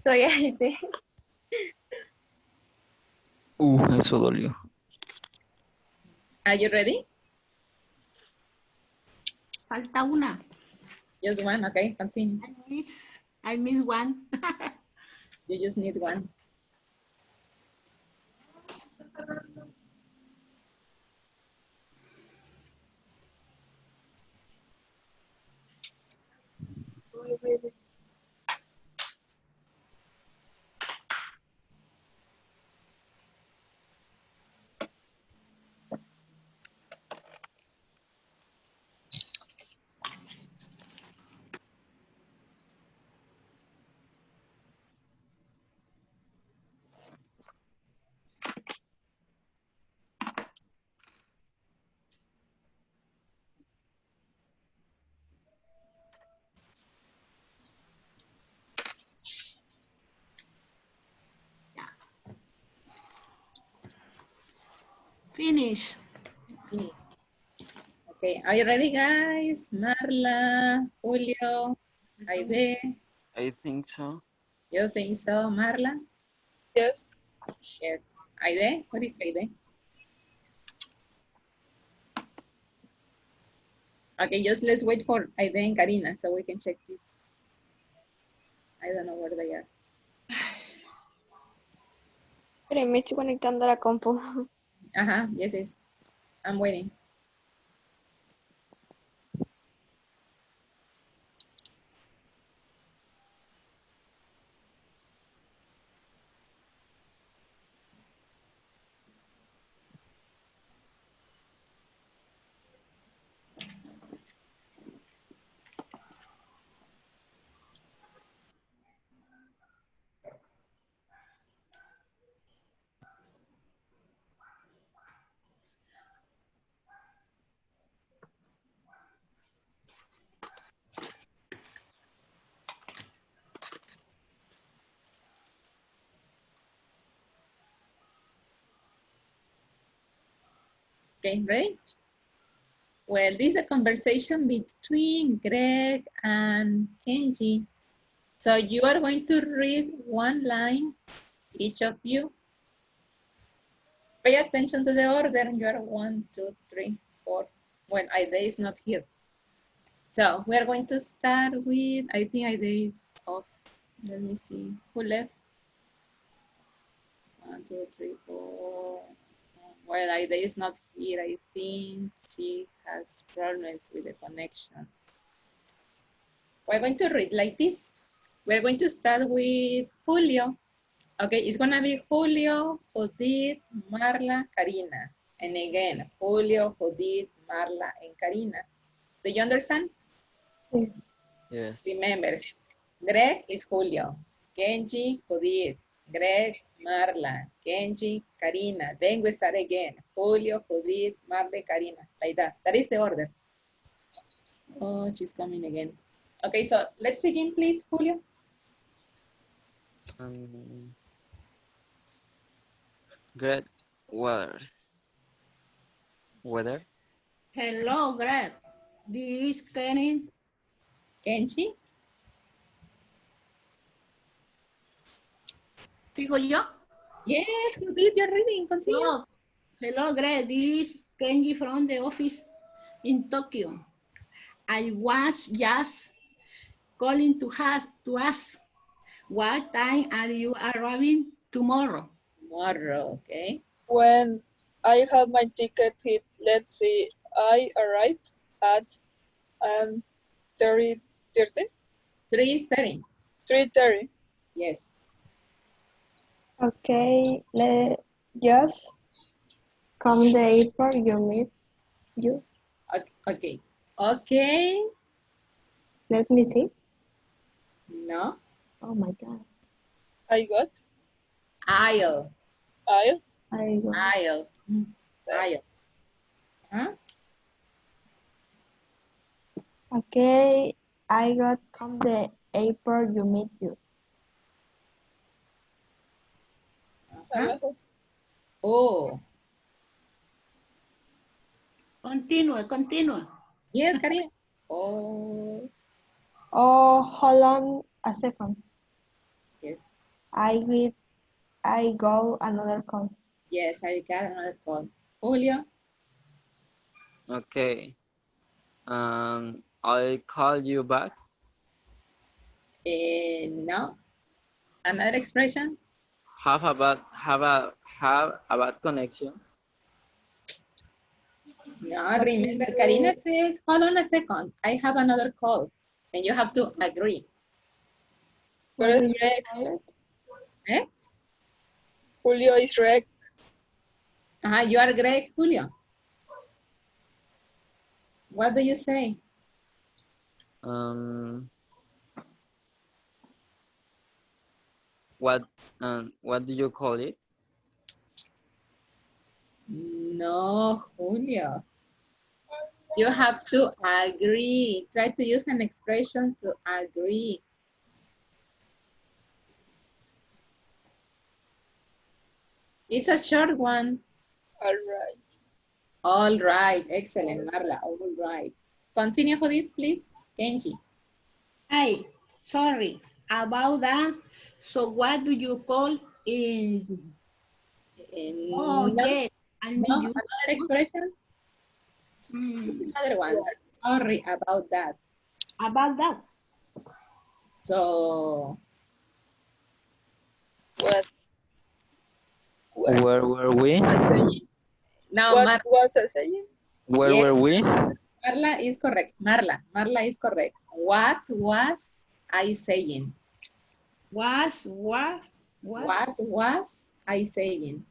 Soy Aide. Eso dolió. Are you ready? Falta una. Just one, okay, continue. I miss one. You just need one. Finish. Okay, are you ready, guys? Marla, Julio, Aide. I think so. You think so, Marla? Yes. Yes. Aide, what is Aide? Okay, just let's wait for Aide and Karina so we can check this. I don't know where they are. Pero me estoy conectando a la compu. Yes, yes. I'm waiting. Okay, ready? Well, this is a conversation between Greg and Kenji. So you are going to read one line, each of you. Pay attention to the order. You are 1, 2, 3, 4. Well, Aide is not here. So we are going to start with, I think Aide is off. Let me see, who left? 1, 2, 3, 4. Well, Aide is not here. I think she has problems with the connection. We're going to read like this. We're going to start with Julio. Okay, it's gonna be Julio, Judith, Marla, Karina. And again, Julio, Judith, Marla, and Karina. Do you understand? Yes. Yes. Remember, Greg is Julio, Kenji, Judith, Greg, Marla, Kenji, Karina. Then we start again. Julio, Judith, Marla, Karina. Like that. That is the order. Oh, she's coming again. Okay, so let's begin, please, Julio. Great weather. Weather. Hello, Greg. This is Kenny. Kenji. ¿Sigo yo? Yes, Judith, you're reading. Continue. No. Hello, Greg. This is Kenji from the office in Tokyo. I was just calling to ask what time are you arriving tomorrow? Tomorrow, okay. When I have my ticket hit, let's see, I arrive at 3:30. 3:30. 3:30. Yes. Okay, let just come the airport you meet you. Okay. Okay. Let me see. No. Oh my God. I got. Aisle. I'll. I go. Aisle. Aisle. Huh? Okay, I got come the airport you meet you. Oh. Continue. Yes, Karina. Oh, Oh, hold on a second. yes. I go another call. Yes, I got another call. Julio? Okay. I'll call you back. No. Another expression? Have a bad connection. No, remember, Karina says, hold on a second. I have another call. And you have to agree. Where What is do you Greg? call it? Eh? Julio is Greg. You are Greg, Julio. What do you say? Um, what do you call it? No, Julio. You have to agree. Try to use an expression to agree. It's a short one. All right. All right. Excellent, Marla. All right. Continue, Judith, please. Kenji. Hi, sorry about that. So what do you call in? Oh, No, yes, I no, need you. another expression. Mm, Other ones. Sorry about that. about that. So, What? Where were we? I say? now What was I saying? Where yes, were we? Marla is correct. Marla is correct. What was I saying? What What was I saying?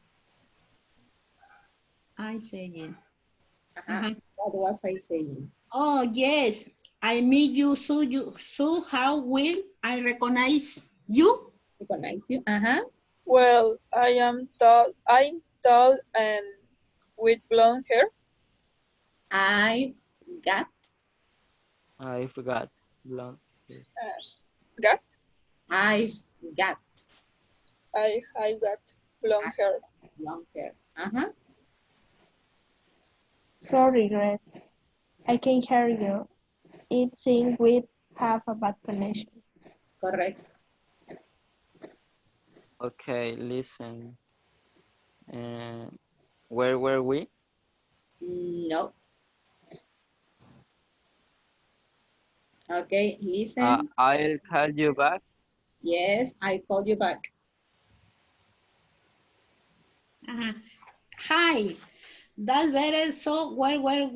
I saying? Uh-huh. What was I saying? Oh, yes, I meet you, so how will I recognize you? Recognize you? Uh-huh. Well, I'm tall and with blonde hair. I've got, I forgot. Blonde. Uh, got? I've got I got blonde hair. long hair. Uh-huh. Sorry, Greg. I can hear you. It seems we have a bad connection. Correct. Okay, listen. Where were we? No. Okay, listen. I'll call you back. Yes, I called you back. Hi, that's better. So where Yes,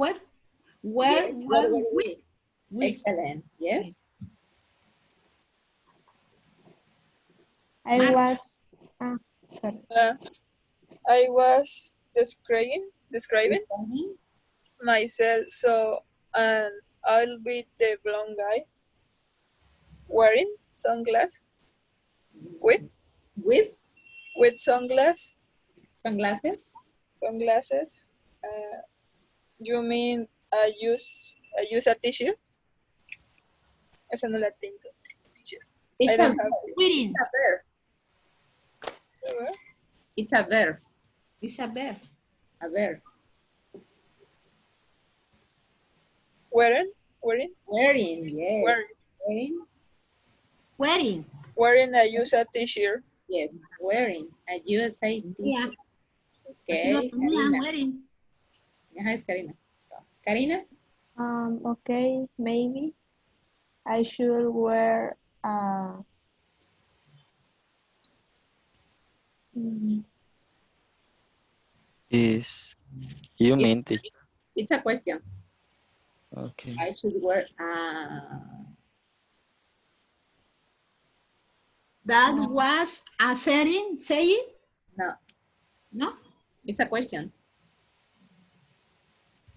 where were were we? we? Excellent. Yes. I Mark, was, sorry. Uh, I was describing Mhm. myself. So, and I'll be the blonde guy wearing sunglasses with With sunglasses. sunglasses? Sunglasses. Uh, you mean I use a t-shirt? Esa no la tengo. T-shirt. I It's a don't verb. have this. It's reading. a verb. It's a verb. Isabel. A verb. Wearing, wearing, Wearing, wearing, yes. Wearing, Wearing. wearing. I use a t-shirt. yes. Wearing a USA Yeah, t-shirt. así lo Okay, tenía, Karina. wearing. Ajá, es Karina. So, Karina? Okay, maybe I should wear mm, Is you It, mean this? it's a question. Okay. I should wear That uh, was a saying? no, No? it's a question.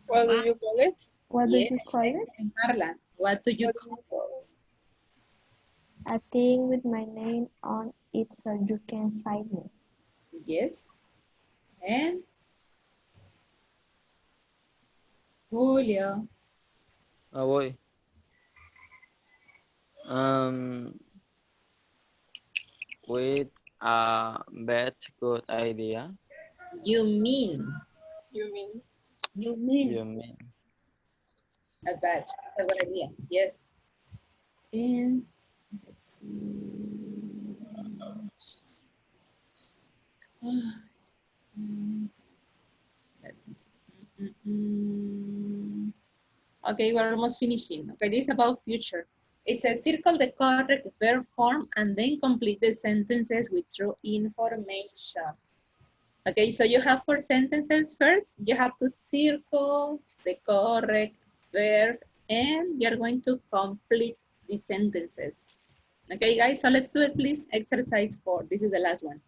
What do What? you call it? what do Yes, you call it? excellent, Marla. What do you What do call you call it? A thing with my name on it so you can find me. it? Yes. And Julio. Oh boy. Um, with a bet good idea. You mean. You mean You mean You mean A badge. A good idea. Yes. And let's see. Let me see. Okay, we're almost finishing. Okay, this is about future. It says circle the correct verb form and then complete the sentences with true information. Okay, so you have 4 sentences first. You have to circle the correct verb and you're going to complete the sentences. Okay, guys, so let's do it, please. Exercise 4. This is the last one.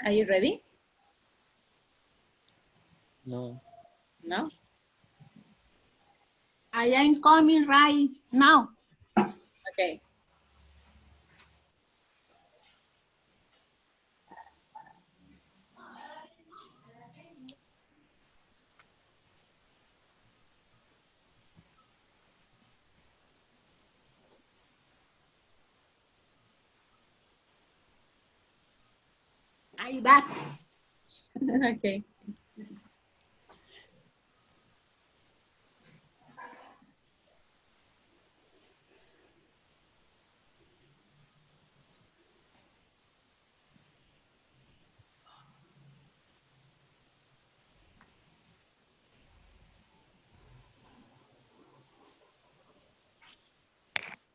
Are you ready? no? No? I am coming right now. Okay. I back. Okay.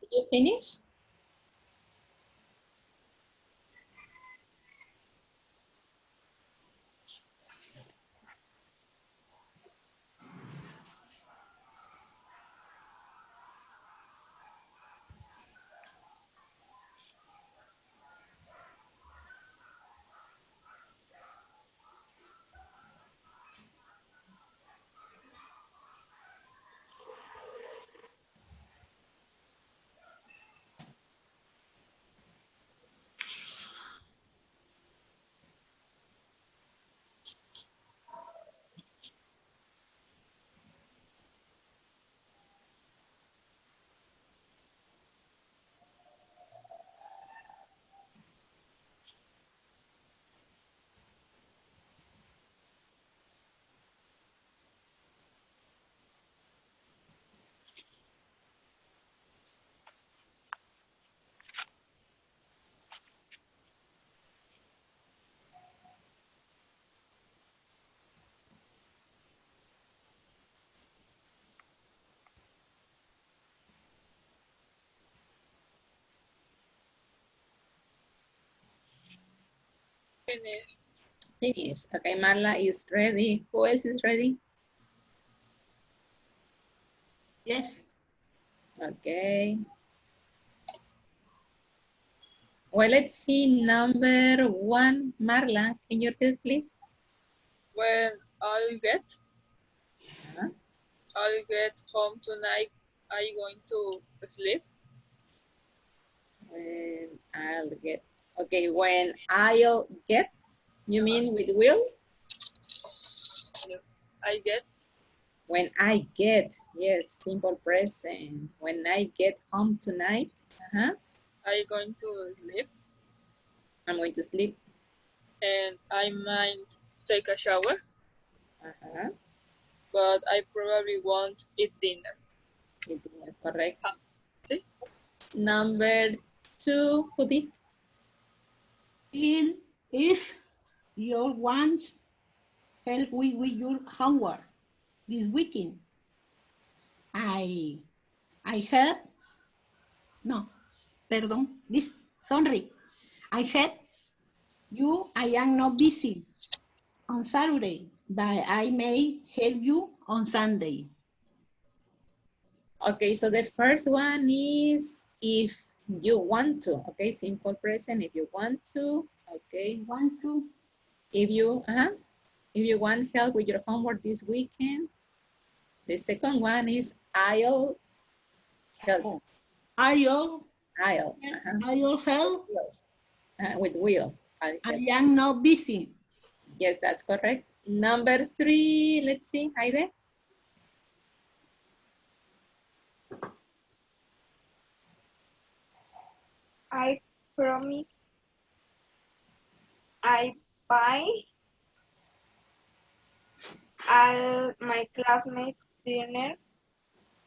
Did you finish? Finish. Finish. Okay, Marla is ready. Who else is ready? Yes. Okay. Well, let's see number 1. Marla, can you read, please? When I'll get Uh-huh. I'll get home tonight, are you going to sleep? When I'll get. Okay, when I'll get, you mean with will? No. I get When I get, yes, simple present. When I get home tonight, are you going to sleep? I'm going to sleep. And I might take a shower, Uh-huh. but I probably won't eat dinner. It is correct. See? Number 2, who did? If you want help with your homework this weekend, I heard, no, pardon, this, sorry. I heard I am not busy on Saturday, but I may help you on Sunday. Okay, so the first one is if you want to. Okay, simple present, if you want to. Okay, Want to? if you want help with your homework this weekend. The second one is I'll help. Oh. Are you? I'll. Are you help? With will. I'll I help. am not busy. Yes, that's correct. Number 3, let's see, Heide. I promise I buy all my classmates dinner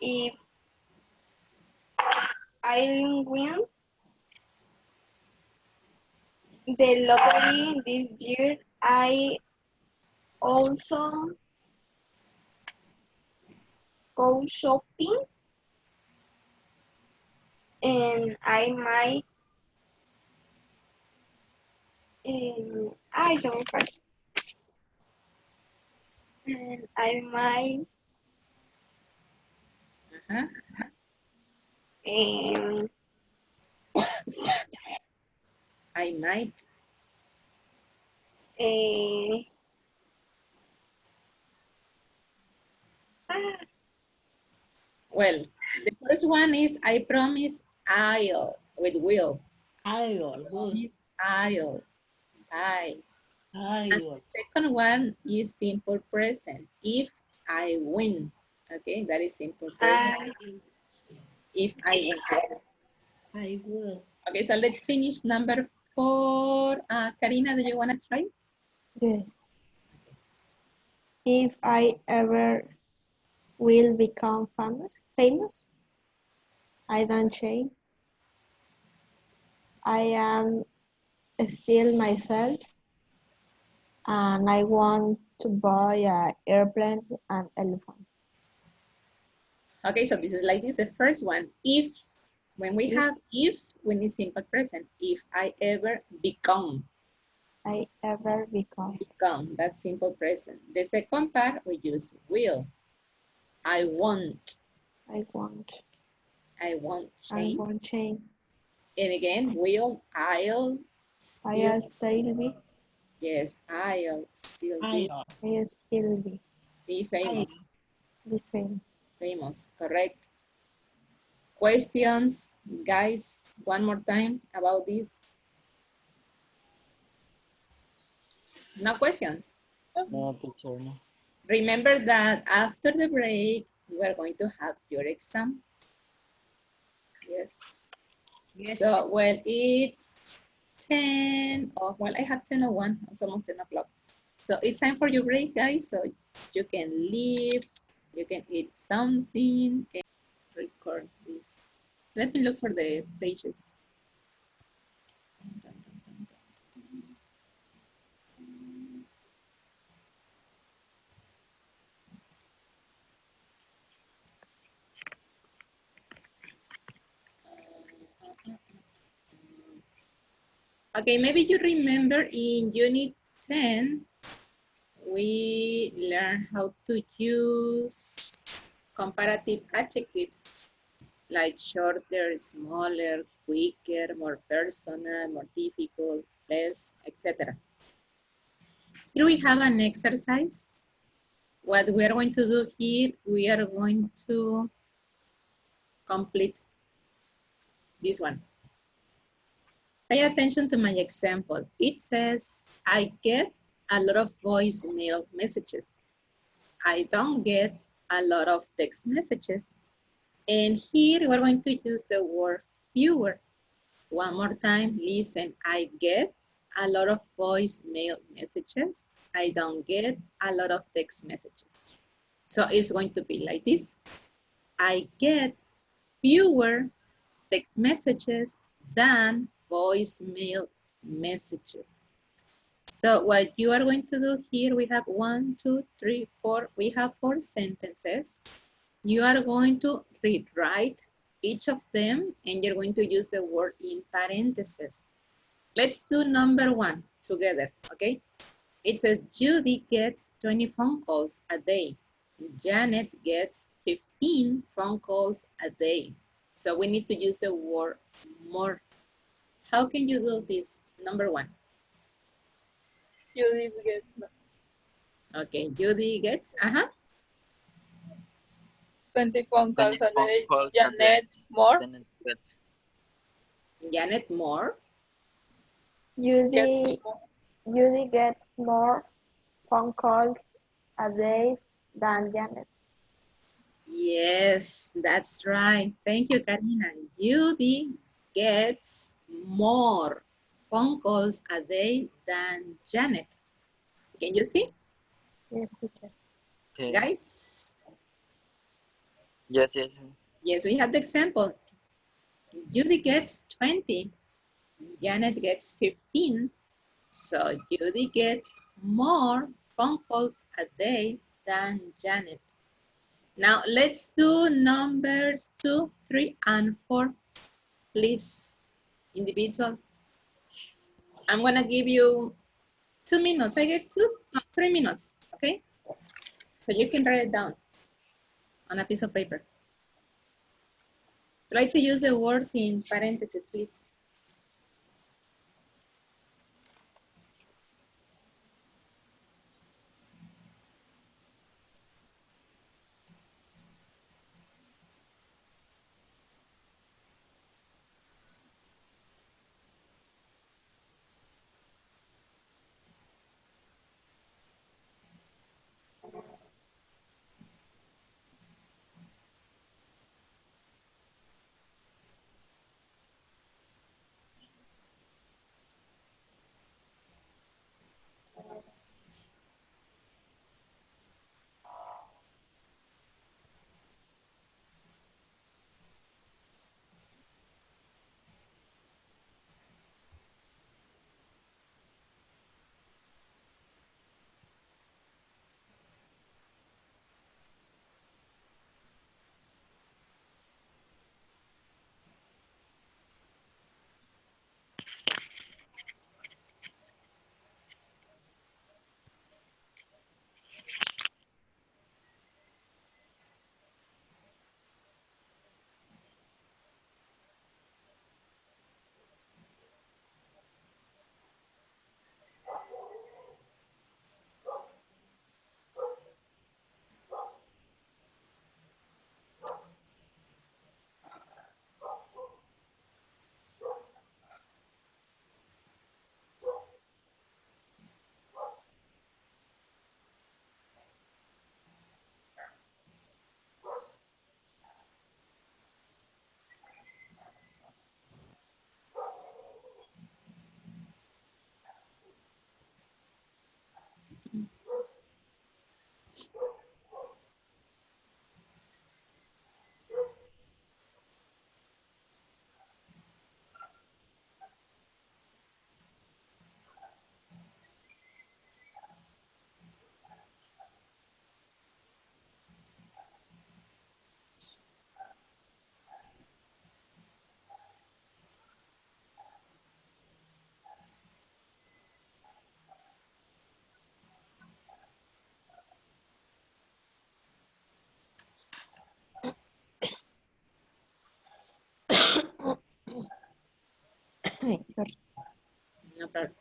if I win the lottery this year. I also go shopping and I might I don't know, and I might Uh-huh. um, I might. uh, Well, the first one is I promise I'll with will. I'll, good. I'll buy. And I'll. the second one is simple present. If I win. Okay, that is simple present. If I win. I will. Okay, so let's finish number 4. Karina, do you want to try? Yes. If I ever will become famous, I don't change. I am still myself, and I want to buy an airplane and elephant. Okay, so this is like this, the first one. If, when we have if, we need simple present. If I ever become, I ever become. that's simple present. The second part, we use will. I want, I want. I won't I change. won't change. And again, will, I'll still, I'll still be. yes, I'll still be, I'll still be famous, be famous. famous, correct. Questions, guys, one more time about this. No questions. No, teacher, no. Remember that after the break, we are going to have your exam. Yes. Yes. So, well, it's 10, oh, well, I have 10:01, it's almost 10 o'clock. So it's time for your break, guys. So you can leave, you can eat something, and record this. So let me look for the pages. Okay, maybe you remember in unit 10, we learn how to use comparative adjectives like shorter, smaller, quicker, more personal, more difficult, less, etc. Here we have an exercise. What we are going to do here, we are going to complete this one. Pay attention to my example. It says, I get a lot of voicemail messages. I don't get a lot of text messages. And here we're going to use the word fewer. One more time, listen. I get a lot of voicemail messages. I don't get a lot of text messages. So it's going to be like this. I get fewer text messages than voicemail messages. So what you are going to do here, we have 1, 2, 3, 4. We have 4 sentences. You are going to rewrite each of them and you're going to use the word in parentheses. Let's do number 1 together, okay? It says Judy gets 20 phone calls a day. Janet gets 15 phone calls a day. So we need to use the word more. How can you do this? Number 1. You this get Okay, Judy gets, 20 phone calls a Phone day. calls a day. Janet more Janet gets Janet more. gets Judy, more. Judy gets more phone calls a day than Janet. Yes, that's right. Thank you, Karina. Judy gets more phone calls a day than Janet. Can you see, Yes, teacher. okay. guys? Yes, yes. Yes, we have the example. Judy gets 20. Janet gets 15. So Judy gets more phone calls a day than Janet. Now let's do numbers 2, 3, and 4. Please, individual. I'm gonna give you 2 minutes. I get 2, no, 3 minutes, okay? So you can write it down on a piece of paper. Try to use the words in parentheses, please. Sorry. No problem.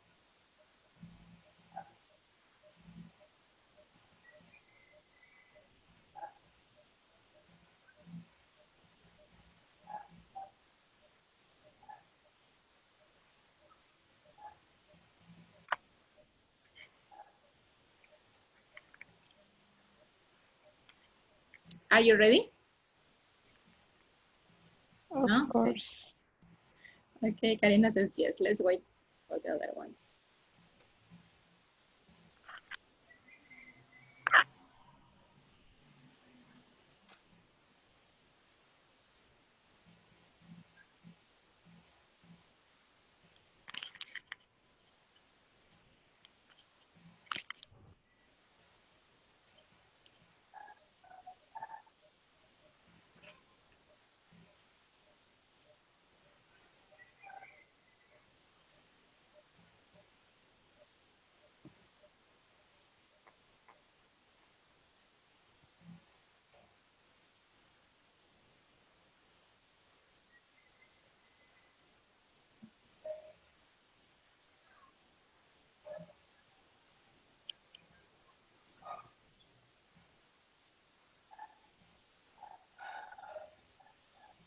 Are you ready? Of No? Okay. course. Okay, Karina says yes. Let's wait for the other ones.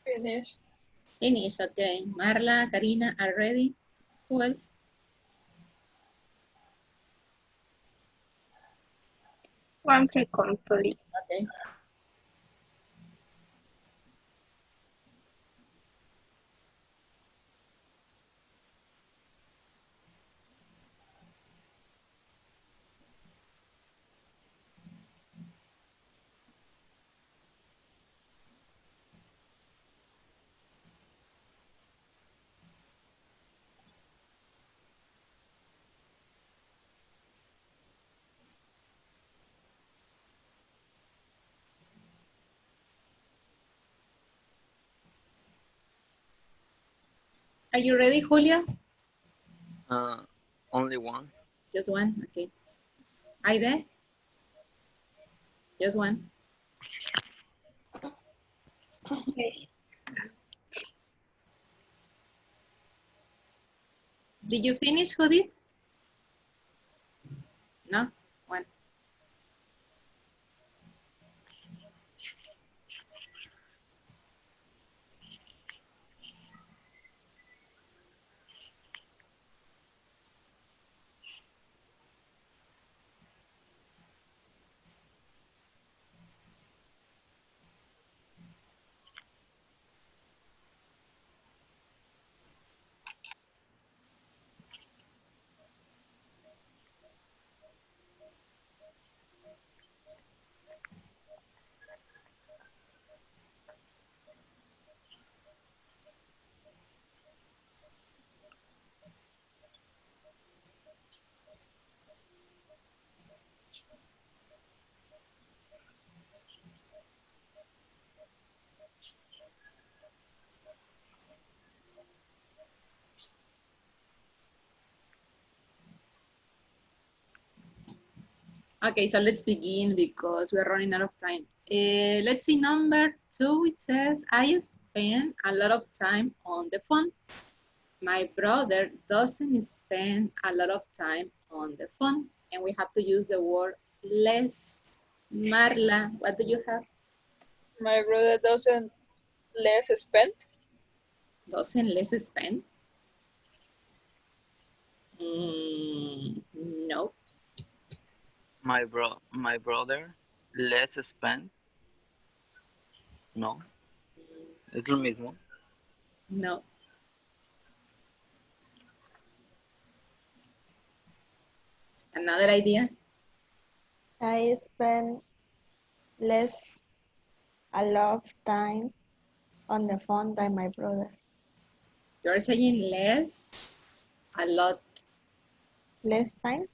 Finish. Finish, okay. Marla, Karina are ready. Who else? One second, please. Okay. Are you ready, Julia? Only one. Just one, okay. Aide? Just one. Yes. Did you finish, Judith? No? One. Okay, so let's begin because we're running out of time. Let's see number 2. It says, I spend a lot of time on the phone. My brother doesn't spend a lot of time on the phone. And we have to use the word less. Marla, what do you have? My brother doesn't less spend. Doesn't less spend? Mm, no, My brother less spend. No, es lo mismo. no. Another idea? I spend less a lot of time on the phone than my brother. You're saying less, a lot. Less time?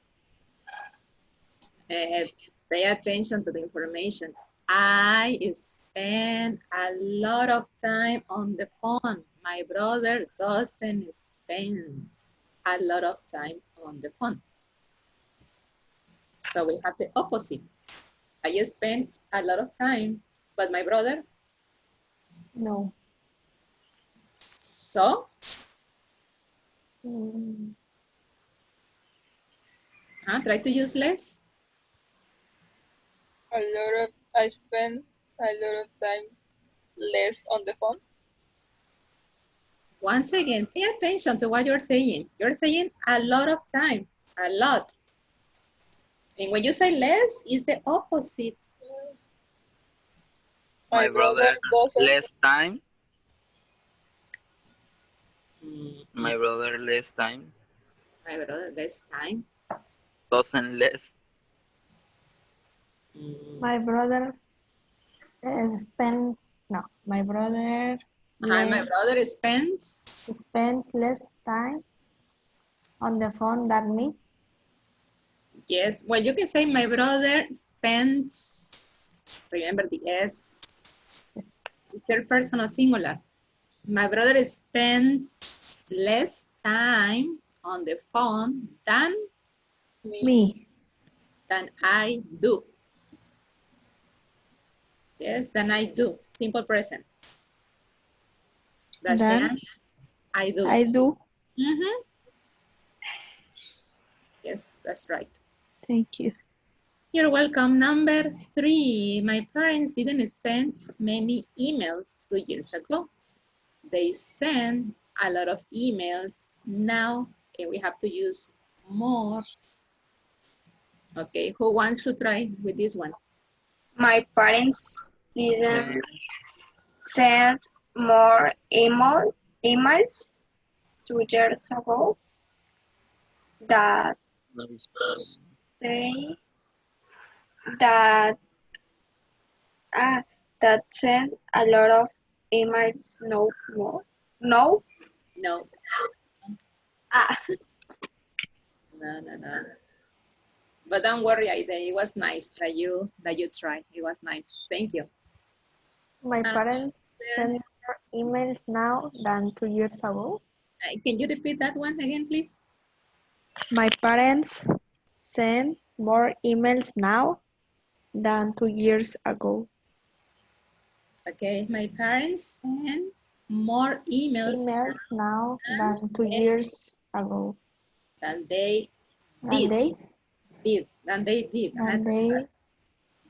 Pay attention to the information. I spend a lot of time on the phone. My brother doesn't spend a lot of time on the phone. So we have the opposite. I spend a lot of time, but my brother, No. so Try to use less. I spend a lot of time less on the phone. Once again, pay attention to what you're saying. You're saying a lot of time, a lot. And when you say less, it's the opposite. My brother doesn't. less time. My brother less time. My brother less time. Doesn't less. My brother spend no. My brother My brother spends less time on the phone than me. Yes, well, you can say my brother spends, remember the S, third person or singular. My brother spends less time on the phone than Me. Than I do. Yes, than I do. Simple present. That's Than I do. I do. Mm-hmm. Yes, that's right. Thank you. You're welcome. Number 3. My parents didn't send many emails 2 years ago. They send a lot of emails now, and we have to use more. Okay, who wants to try with this one? My parents didn't send more emails 2 years ago that they that that send a lot of emails no more. No? No. Ah. No. But don't worry, Aida. It was nice that you tried. It was nice. Thank you. My parents send more emails now than 2 years ago. Can you repeat that one again, please? My parents send more emails now than 2 years ago. Okay, my parents send more emails now than 2 years ago. Than they Than did. they Than they did. Than they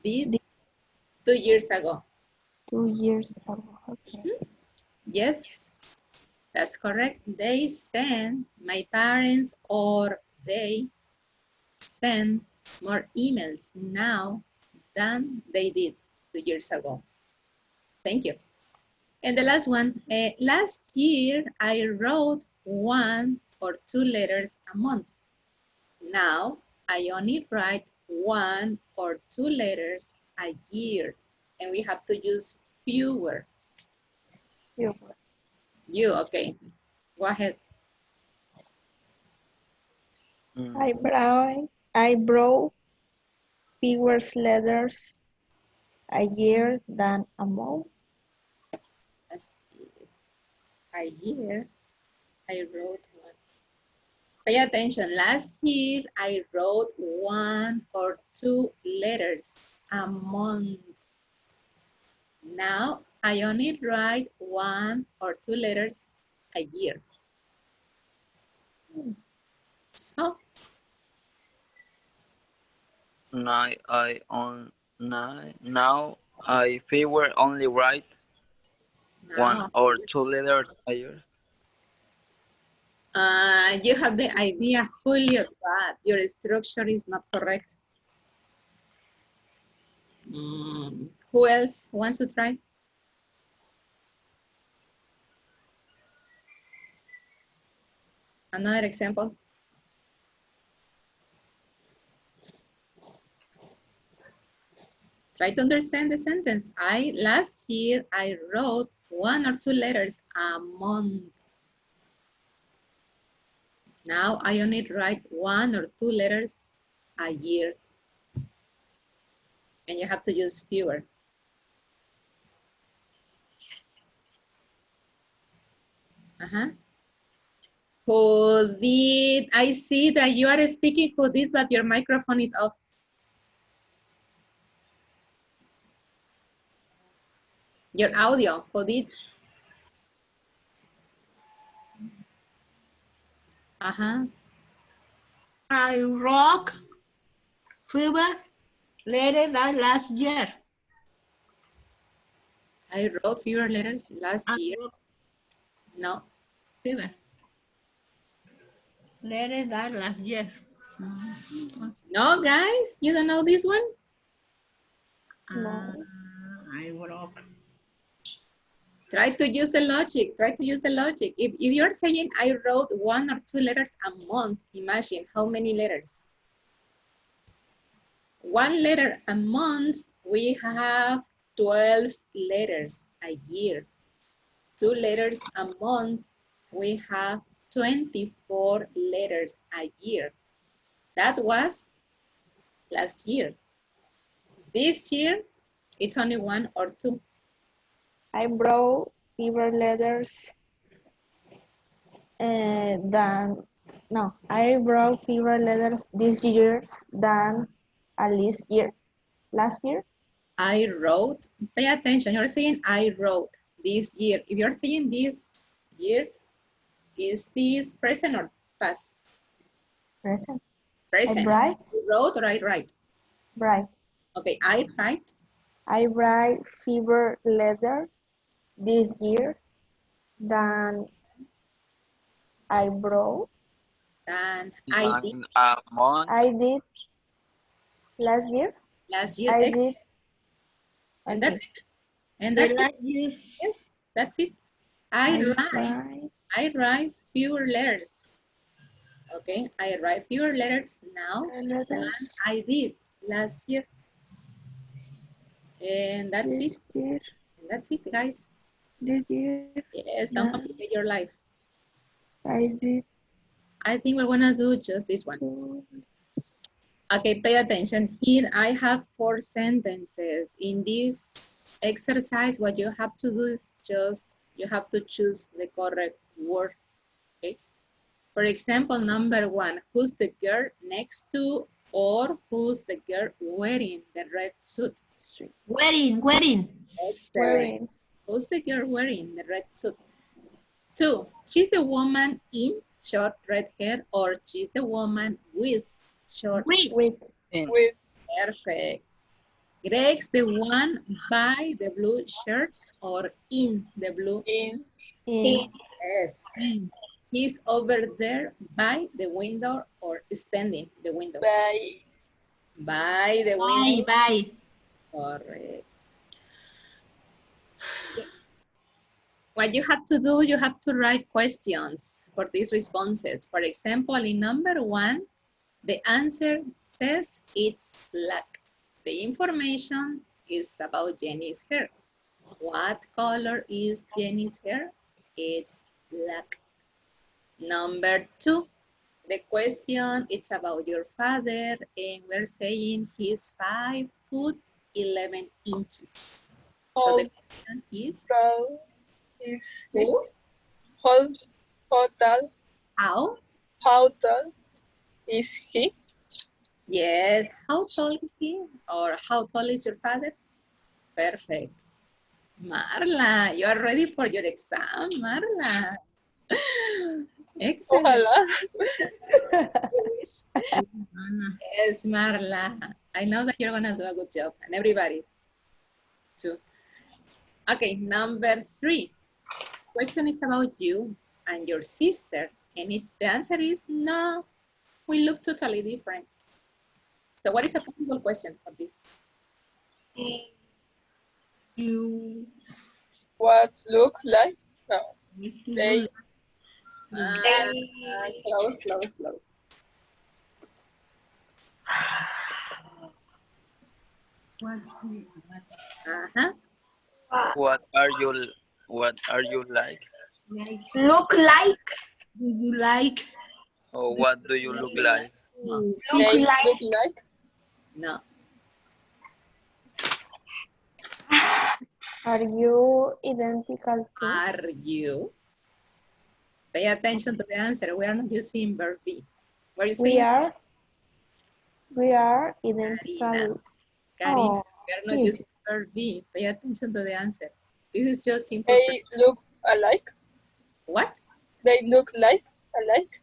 did 2 years ago. 2 years ago. Okay. Yes, that's correct. They send, my parents or they send more emails now than they did 2 years ago. Thank you. And the last one, last year I wrote 1 or 2 letters a month. Now I only write 1 or 2 letters a year. And we have to use fewer. You, okay. Go ahead. I wrote fewer letters a year than a month. A year, I wrote 1. Pay attention. Last year, I wrote 1 or 2 letters a month. Now, I only write 1 or 2 letters a year. So, Now I fewer only write now 1 or 2 letters a year. You have the idea, Julio, but your structure is not correct. Who else wants to try? Another example. Try to understand the sentence. Last year, I wrote 1 or 2 letters a month. Now I only write 1 or 2 letters a year. And you have to use fewer. Who did, I see that you are speaking, who did, but your microphone is off. Your audio, who did? Uh-huh. I rock fever later than last year. I wrote fewer letters last I year. rock No. fever later than last year. No, guys, you don't know this one? No. I rock. Try to use the logic. Try to use the logic. If you're saying I wrote 1 or 2 letters a month, imagine how many letters. 1 letter a month, we have 12 letters a year. 2 letters a month, we have 24 letters a year. That was last year. This year, it's only 1 or 2. I brought fewer letters I brought fewer letters this year than last year. Last year? I wrote, pay attention, you're saying I wrote this year. If you're saying this year, is this present or past? Present. Present. Bright? You wrote or I write? Bright. Okay, I write. I write fewer letters this year than I brought. And I did In a month. I did last year. last year. I did. And Okay. that's it. And The that's it. last year. Yes, that's it. I write fewer letters. Okay, I write fewer letters now than I did last year. And that's it. year. And that's it, guys. This year. Yes, don't complicate your life. I did. I think we're gonna do just this one. Okay, pay attention. Here I have 4 sentences. In this exercise, what you have to do is just, you have to choose the correct word, okay? For example, number 1, who's the girl next to, or who's the girl wearing the red suit? Wearing. Excellent. Who's the girl wearing the red suit? 2, she's the woman in short red hair, or she's the woman with short With. Perfect. Greg's the one by the blue shirt or in the blue shirt? Yes. He's over there by the window or standing the window? By the window. Bye. Correct. What you have to do, you have to write questions for these responses. For example, in number 1, the answer says it's black. The information is about Jenny's hair. What color is Jenny's hair? It's black. Number 2, the question it's about your father, and we're saying he's 5'11". So the question is who? How tall is he? Yes, how tall is he? Or how tall is your father? Perfect. Marla, you are ready for your exam, Marla. Excellent. Yes, Marla. I know that you're going to do a good job, and everybody too. Okay, number 3. Question is about you and your sister, and the answer is no, we look totally different. So what is a possible question for this? You. What look like? No. They. Close. What are you like? Look like. Do you like? Or what do you look like? No. They look like? No. Are you identical to? Are you? Pay attention to the answer. We are not using verb be. What are you saying? We are identical. Karina, we are not using verb be. Pay attention to the answer. This is just simple. They look alike. What? They look like alike.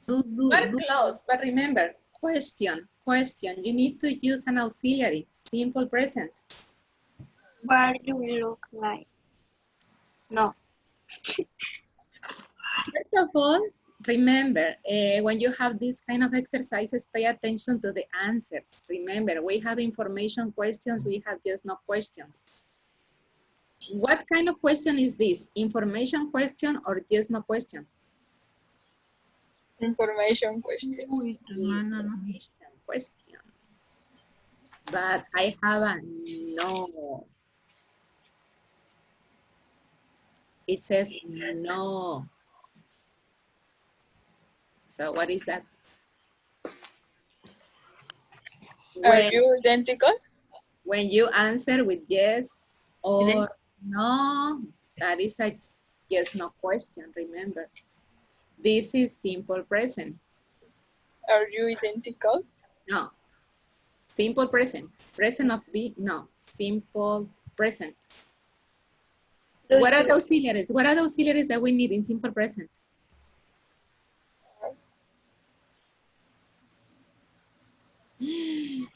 We're close, but remember, question. You need to use an auxiliary, simple present. What do we look like? No. First of all, remember, when you have these kind of exercises, pay attention to the answers. Remember, we have information questions, we have just no questions. What kind of question is this? Information question or just no question? Information question. Information question. But I have a no. It says no. So what is that? Are you identical? When you answer with yes or no, that is a yes, no question, remember. This is simple present. Are you identical? No. Simple present. Present of be, no. Simple present. What are the auxiliaries? What are the auxiliaries that we need in simple present?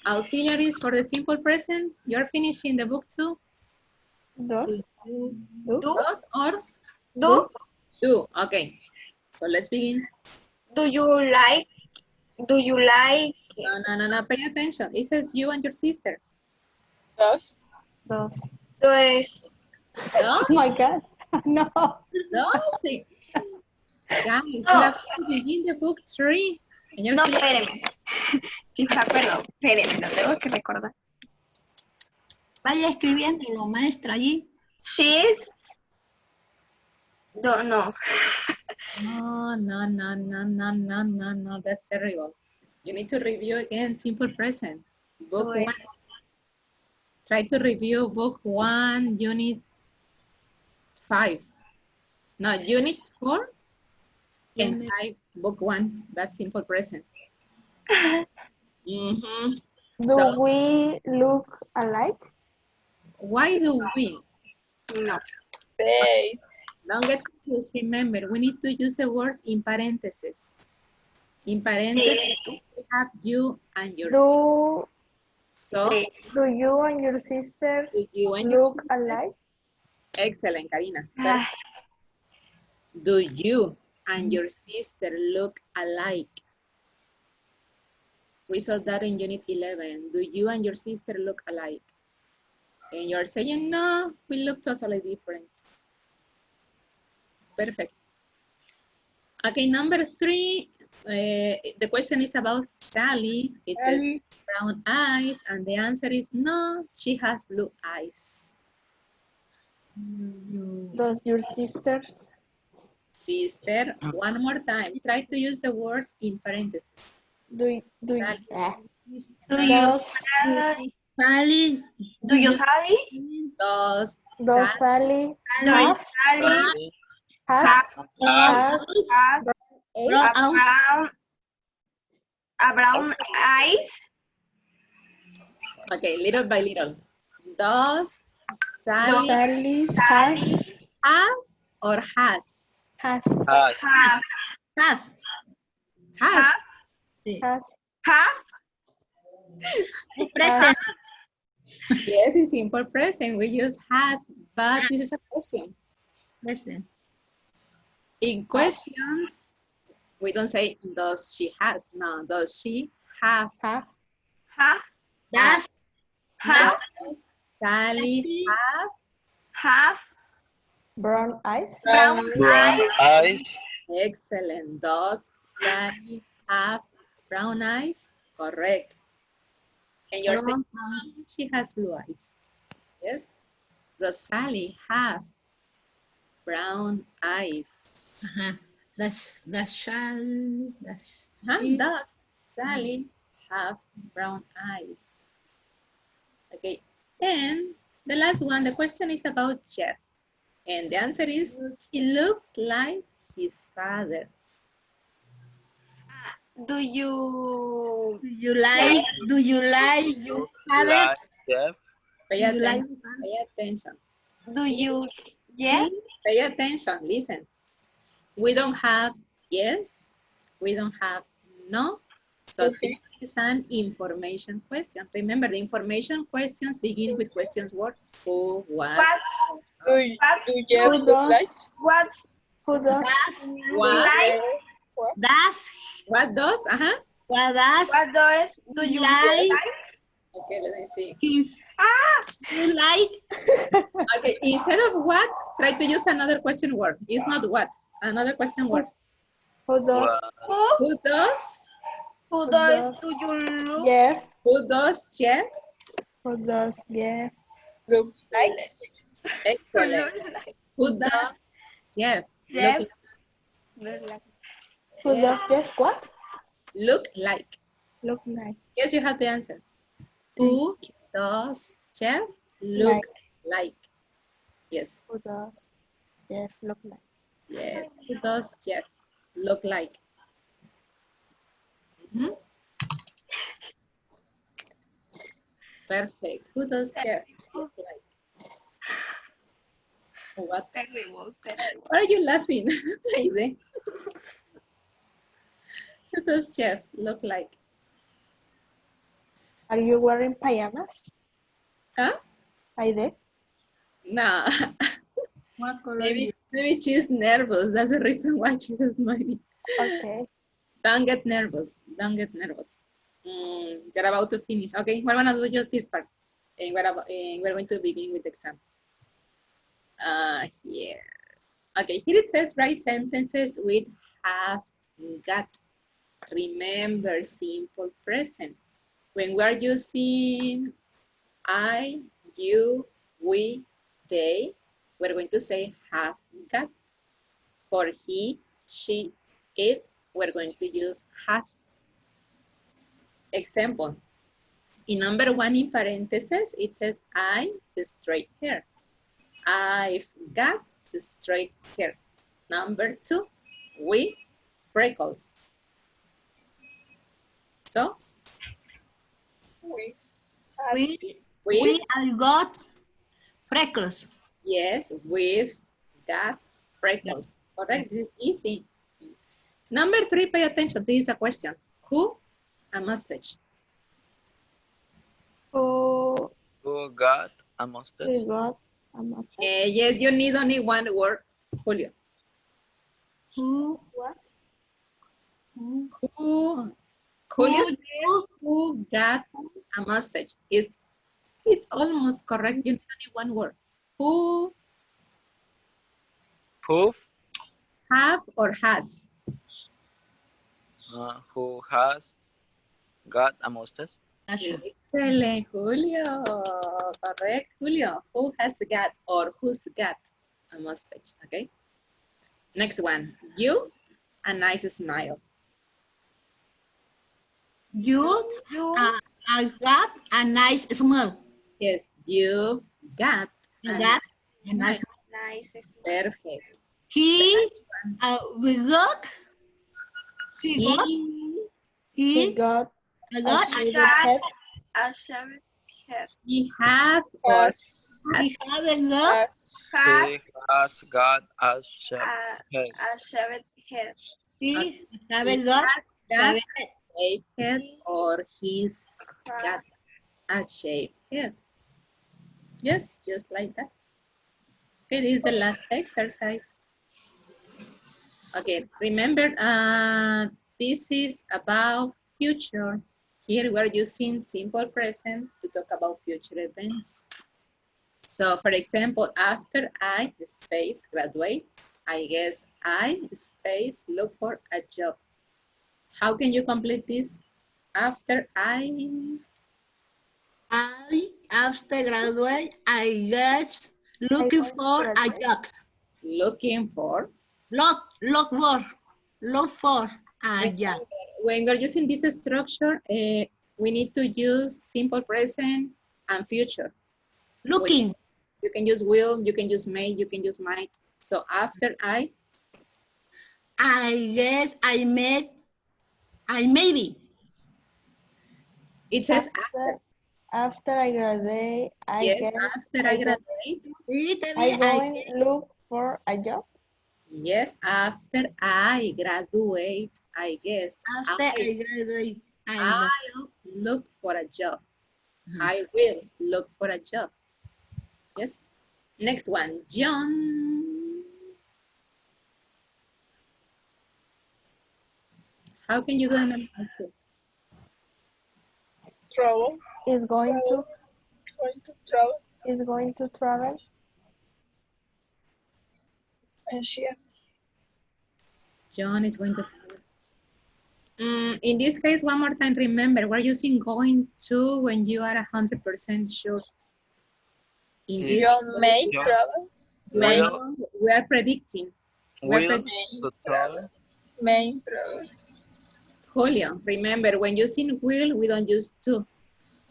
Auxiliaries for the simple present. You're finishing the book too? Dos. Dos or? Do? Do. Okay. So let's begin. Do you like? No. Pay attention. It says you and your sister. Dos. Dos. Pues, Dos. Oh my God. No. Dos. Guys, you No. have to begin the book 3. no, espéreme. Sí, me acuerdo. Espéreme, lo tengo que recordar. Vaya escribiéndolo, maestra, allí. She's. No. No. That's terrible. You need to review again simple present. Book 1. Try to review book 1, unit 5. No, unit 4 and 5, book 1. That's simple present. Do So, we look alike? why do we? No. They. Don't get confused. Remember, we need to use the words in parentheses. In parentheses, we have you and your sister. So, Do you and your sister do you and your look sister? alike? Excellent, Karina. Do you and your sister look alike? We saw that in unit 11. Do you and your sister look alike? And you're saying, no, we look totally different. Perfect. Okay, number 3, the question is about Sally. It says brown eyes, and the answer is no, she has blue eyes. Does your sister? Sister, one more time. Try to use the words in parentheses. Do you Sally, Do you Sally? Does Sally Do you has a brown eyes? Okay, little by little. Does Sally has have or has? has present. Yes, it's simple present. We use has, but this is a question. Present. In questions, we don't say does she has. No, does she have? Does Does Sally Have brown eyes? brown eyes? Excellent. Does Sally have brown eyes? Correct. And you're saying she has blue eyes. Yes. Does Sally have brown eyes? Does Sally have brown eyes? Okay. And the last one, the question is about Jeff. And the answer is, he looks like his father. Do you like your father? Pay attention. Pay attention. Do you yeah? Pay attention. Listen. We don't have yes. We don't have no. So this is an information question. Remember, the information questions begin with questions what? Who, what, Do Jeff Who look like? does? What's Who does? what, That's what does, what does what do you like Okay, let me see. his you like Okay, instead of what, try to use another question word. It's not what, another question word. Who does? Who does? who Who does does? do you look Jeff. Who does Jeff? Who does Jeff? Look Like? Excellent. like? Who does Jeff Jeff look, look like? Who does Jeff what? look like? Look like. Yes, you have the answer. Who does Jeff look like? Yes. Who does Jeff look like? Yes. Who does Jeff look like? Mhm. Perfect. Who does Jeff look like? What? Terrible. Why are you laughing? Aide? Who does Jeff look like? Are you wearing pajamas? Huh? Aide? No. what color Maybe she's nervous. That's the reason why she's smiling. Okay. Don't get nervous. Don't get nervous. You're about to finish. Okay, we're gonna do just this part. And we're going to begin with the exam. Here. Okay, here it says write sentences with have, got. Remember simple present. When we are using I, you, we, they, we're going to say have got. For he, she, it, we're going to use has. Example, in number 1 in parentheses, it says I straight hair. I've got straight hair. Number 2, we freckles. So we we I got freckles. yes, we've got freckles. Correct, this is easy. Number 3, pay attention, this is a question. Who? A mustache. Who got a mustache? we got a mustache? Yes, you need only one word, Julio. Who Was? Who? Julio, who got a mustache? It's almost correct. You need only one word. Who Who have or has? who has got a mustache? Excellent, Julio. Correct, Julio. Who has got or who's got a mustache? Okay. Next one. You, a nice smile. You I got a nice smell. Yes, you got I a got a nice nice. Nice. Perfect. He we got He He got I a got shaved got head. a shaved head. He have or has we haven't got has Has He has got a shaved head. a shaved head. he haven't got got shaved a head or he's got a shaved head. Yes, just like that. Okay, this is the last exercise. Okay, remember, this is about future. Here we're using simple present to talk about future events. So for example, after I space graduate, I guess I space look for a job. How can you complete this? After I after graduate I guess looking for a job. looking for. Look for a job. When we're using this structure, we need to use simple present and future. Looking. You can use will, you can use may, you can use might. So after I guess I maybe. it says After I graduate, I yes, guess after I graduate. I going look for a job. Yes, after I graduate, I guess. After I graduate, I'll look for a job. I will look for a job. Yes. Next one, John. How can you do an number two? Travel. Is going to Travel. is going to travel. And she. John is going to travel. In this case, one more time, remember, we're using going to when you are 100% sure. In this John may John travel. will we are predicting. will to travel. May travel. Julio, remember, when using will, we don't use to.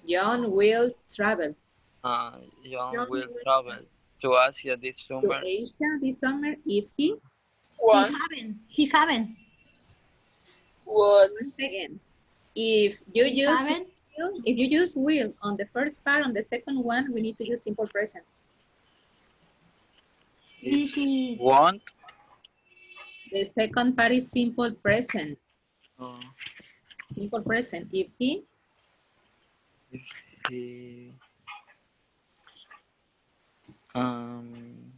John will travel. John will travel to Asia this To summer. Asia this summer if he One. He haven't. Would. again. If you He use haven't. will, if you use will on the first part, on the second one, we need to use simple present. He Want. The second part is simple present. Uh, Simple present. If he if he um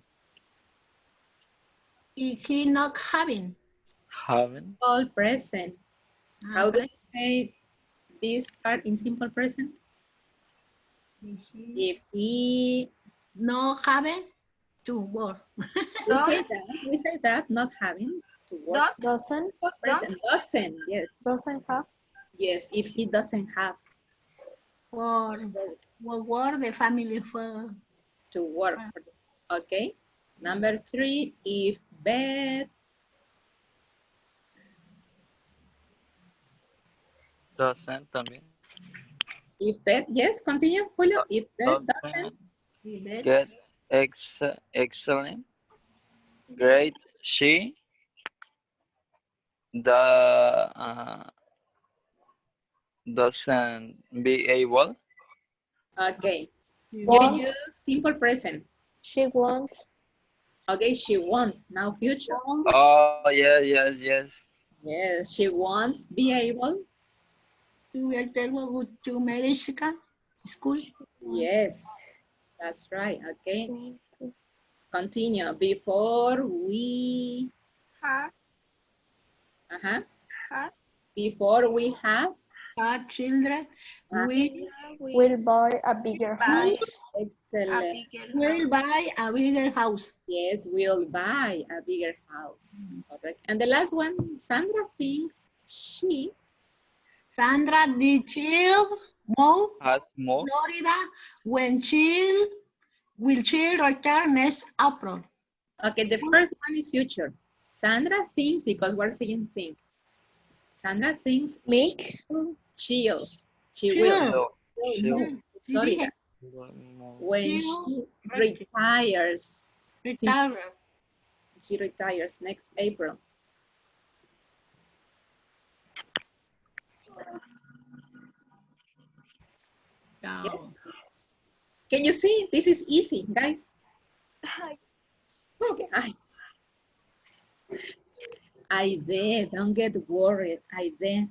he not having. haven't. all present. How do you say this part in simple present? If he No having to work. we say that not having to work. Doesn't Present doesn't, yes. doesn't have. Yes, if he doesn't have For work the family for to work. Okay. Number 3, if Beth Doesn't también. if Beth, yes, continue, Julio. If Beth Doesn't Beth. get excellent grade, she the doesn't be able. okay. You Want. use simple present. She wants. Okay, she won't. Now future. Oh yes. Yes, she won't be able. To be able to medical school. Yes, that's right. Okay. Continue. Before we before we have Our children Will buy a bigger house. excellent. will buy a bigger house. Yes, we'll buy a bigger house. Correct. And the last one, Sandra thinks Sandra, the child move Has moved. Florida when will she return next April? okay, the first one is future. Sandra thinks, because we're saying think. Sandra thinks Make. She Chill. She will move to Florida when She'll she retires. retire. She retires next April. Yes. Can you see? This is easy, guys. Okay. I did. Don't get worried. I did.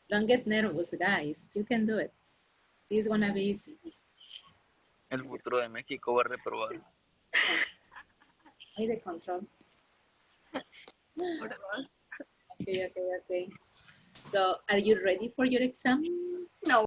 Don't get nervous, guys. You can do it. This is gonna be easy. El futuro de México va a reprobar. Hay de control. Okay. So, are you ready for your exam? No.